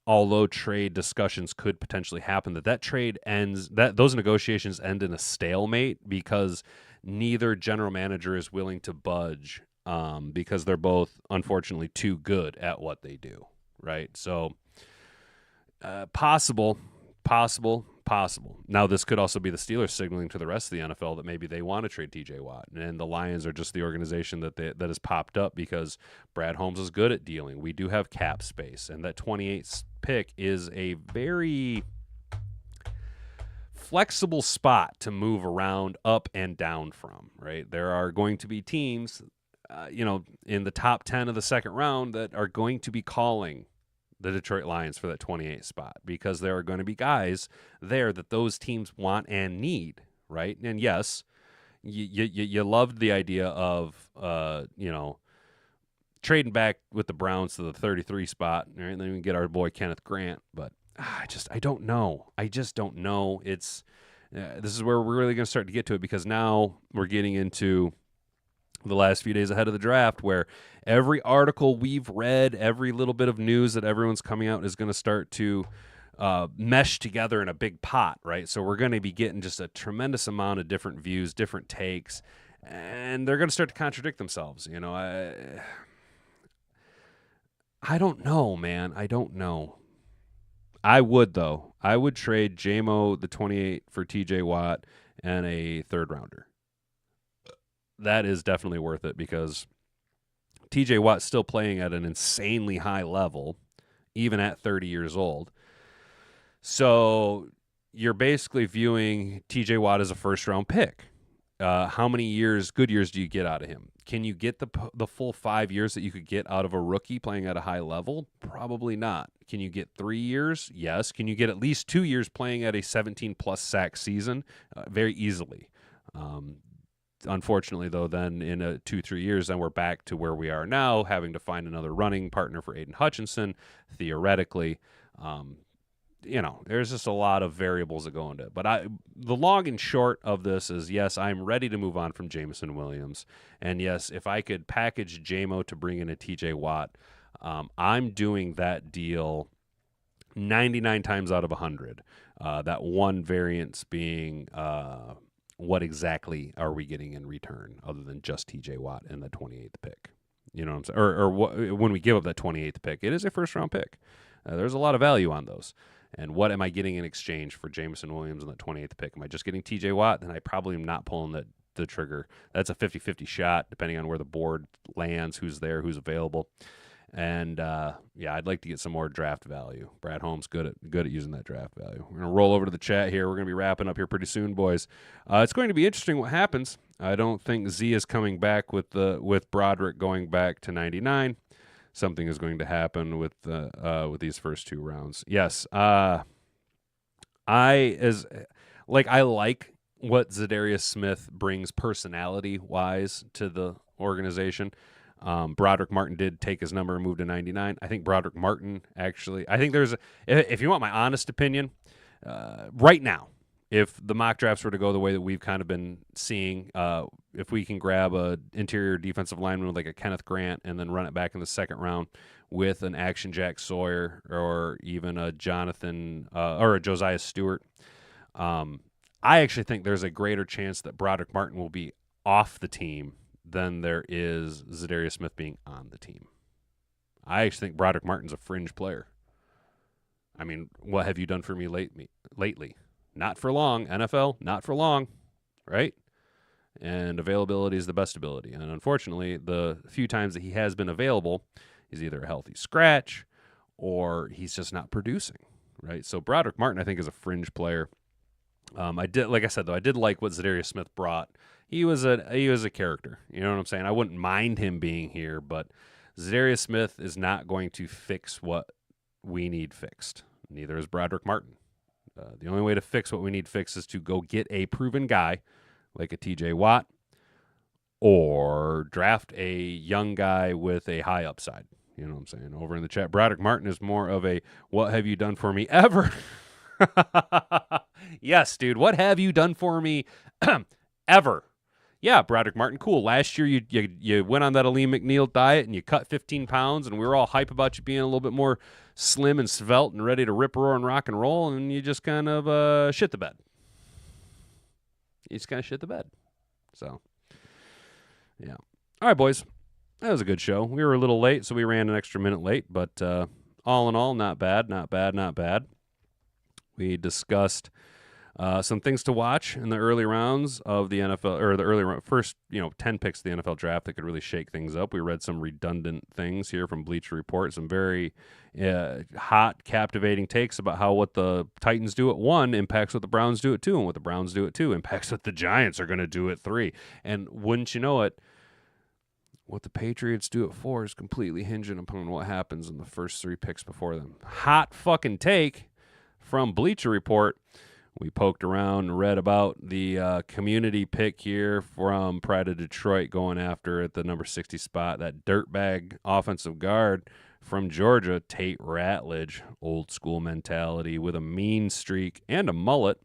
although trade discussions could potentially happen, that trade ends, that those negotiations end in a stalemate because neither general manager is willing to budge because they're both unfortunately too good at what they do, right? So possible. Now, this could also be the Steelers signaling to the rest of the NFL that maybe they want to trade T.J. Watt, and the Lions are just the organization that has popped up because Brad Holmes is good at dealing. We do have cap space, and that 28th pick is a very flexible spot to move around up and down from, right? There are going to be teams, in the top 10 of the second round that are going to be calling the Detroit Lions for that 28 spot because there are going to be guys there that those teams want and need, right? And yes, you loved the idea of trading back with the Browns to the 33 spot, right? And then we can get our boy Kenneth Grant, but I don't know. I just don't know. It's this is where we're really going to start to get to it because now we're getting into the last few days ahead of the draft where every article we've read, every little bit of news that everyone's coming out is going to start to mesh together in a big pot, right? So we're going to be getting just a tremendous amount of different views, different takes, and they're going to start to contradict themselves. I don't know, man. I don't know. I would, though. I would trade J-Mo, the 28, for T.J. Watt and a third rounder. That is definitely worth it because T.J. Watt's still playing at an insanely high level, even at 30 years old. So you're basically viewing T.J. Watt as a first-round pick. How many good years do you get out of him? Can you get the full 5 years that you could get out of a rookie playing at a high level? Probably not. Can you get 3 years? Yes. Can you get at least 2 years playing at a 17-plus sack season? Very easily. Unfortunately, though, then in 2-3 years, then we're back to where we are now, having to find another running partner for Aiden Hutchinson, theoretically. There's just a lot of variables that go into it. But the long and short of this is, yes, I'm ready to move on from Jameson Williams. And yes, if I could package J-Mo to bring in a TJ Watt, I'm doing that deal 99 times out of 100. That one variance being what exactly are we getting in return other than just TJ Watt and the 28th pick? You know what I'm saying? Or when we give up that 28th pick, it is a first-round pick. There's a lot of value on those. And what am I getting in exchange for Jameson Williams and that 28th pick? Am I just getting TJ Watt? Then I probably am not pulling the trigger. That's a 50-50 shot, depending on where the board lands, who's there, who's available. And, I'd like to get some more draft value. Brad Holmes, good at using that draft value. We're going to roll over to the chat here. We're going to be wrapping up here pretty soon, boys. It's going to be interesting what happens. I don't think Z is coming back with Broderick going back to 99. Something is going to happen with these first two rounds. Yes, I like what Zadarius Smith brings personality-wise to the organization. Broderick Martin did take his number and move to 99. I think Broderick Martin actually. I think if you want my honest opinion, right now, if the mock drafts were to go the way that we've kind of been seeing, if we can grab a interior defensive lineman like a Kenneth Grant and then run it back in the second round with an Action Jack Sawyer or even a Jonathan or a Josiah Stewart, I actually think there's a greater chance that Broderick Martin will be off the team than there is Zadarius Smith being on the team. I actually think Broderick Martin's a fringe player. I mean, what have you done for me lately? Not for long. NFL, not for long, right? And availability is the best ability. And unfortunately, the few times that he has been available, he's either a healthy scratch or he's just not producing, right? So Broderick Martin, I think, is a fringe player. I did like what Zadarius Smith brought. He was a character. You know what I'm saying? I wouldn't mind him being here, but Zadarius Smith is not going to fix what we need fixed. Neither is Broderick Martin. The only way to fix what we need fixed is to go get a proven guy like a TJ Watt or draft a young guy with a high upside. You know what I'm saying? Over in the chat, Broderick Martin is more of a what have you done for me ever? Yes, dude. What have you done for me ever? Yeah, Broderick Martin, cool. Last year you went on that Aleem McNeil diet and you cut 15 pounds, and we were all hype about you being a little bit more slim and svelte and ready to rip, roar, and rock and roll, and you just kind of shit the bed. You just kind of shit the bed. So, yeah. All right, boys. That was a good show. We were a little late, so we ran an extra minute late, but all in all, not bad, not bad, not bad. We discussed some things to watch in the early rounds of the NFL, or the first 10 picks of the NFL draft that could really shake things up. We read some redundant things here from Bleacher Report, some very hot, captivating takes about how what the Titans do at 1 impacts what the Browns do at 2, and what the Browns do at 2 impacts what the Giants are going to do at 3. And wouldn't you know it, what the Patriots do at 4 is completely hinging upon what happens in the first 3 picks before them. Hot fucking take from Bleacher Report. We poked around and read about the community pick here from Pride of Detroit going after at the number 60 spot, that dirtbag offensive guard from Georgia, Tate Ratledge, old school mentality with a mean streak and a mullet.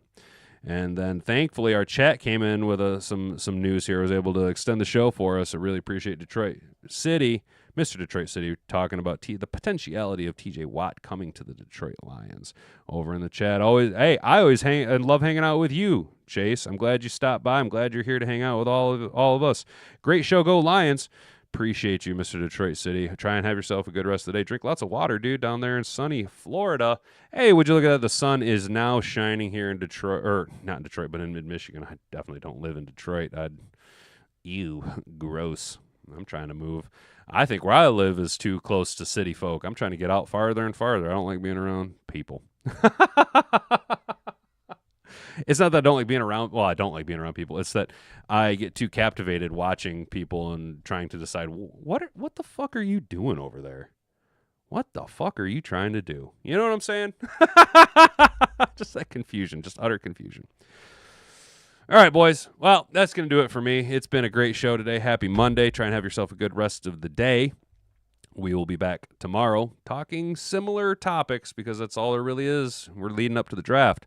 And then thankfully our chat came in with some news here. I was able to extend the show for us. I really appreciate Detroit City, Mr. Detroit City, talking about the potentiality of TJ Watt coming to the Detroit Lions. Over in the chat, I always love hanging out with you, Chase. I'm glad you stopped by. I'm glad you're here to hang out with all of us. Great show, go Lions. Appreciate you, Mr. Detroit City. Try and have yourself a good rest of the day. Drink lots of water, dude, down there in sunny Florida. Hey, would you look at that? The sun is now shining here in Detroit, or not in Detroit, but in mid-Michigan. I definitely don't live in Detroit. Ew, gross. I'm trying to move. I think where I live is too close to city folk. I'm trying to get out farther and farther. I don't like being around people. It's not that I don't like being around. Well, I don't like being around people. It's that I get too captivated watching people and trying to decide what the fuck are you doing over there? What the fuck are you trying to do? You know what I'm saying? Just that confusion, just utter confusion. All right, boys. Well, that's going to do it for me. It's been a great show today. Happy Monday. Try and have yourself a good rest of the day. We will be back tomorrow talking similar topics because that's all there really is. We're leading up to the draft.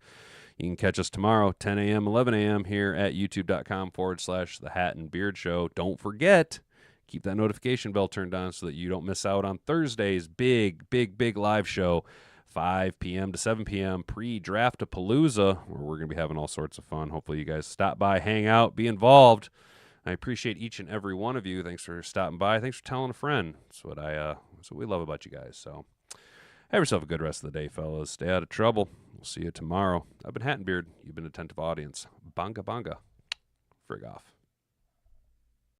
You can catch us tomorrow, 10 a.m., 11 a.m. here at youtube.com/The Hat and Beard Show. Don't forget, keep that notification bell turned on so that you don't miss out on Thursday's big live show, 5 p.m. to 7 p.m. pre-draft-a-palooza, where we're going to be having all sorts of fun. Hopefully you guys stop by, hang out, be involved. I appreciate each and every one of you. Thanks for stopping by. Thanks for telling a friend. That's what we love about you guys. So have yourself a good rest of the day, fellas. Stay out of trouble. We'll see you tomorrow. I've been Hat and Beard. You've been an attentive audience. Banga banga. Frig off.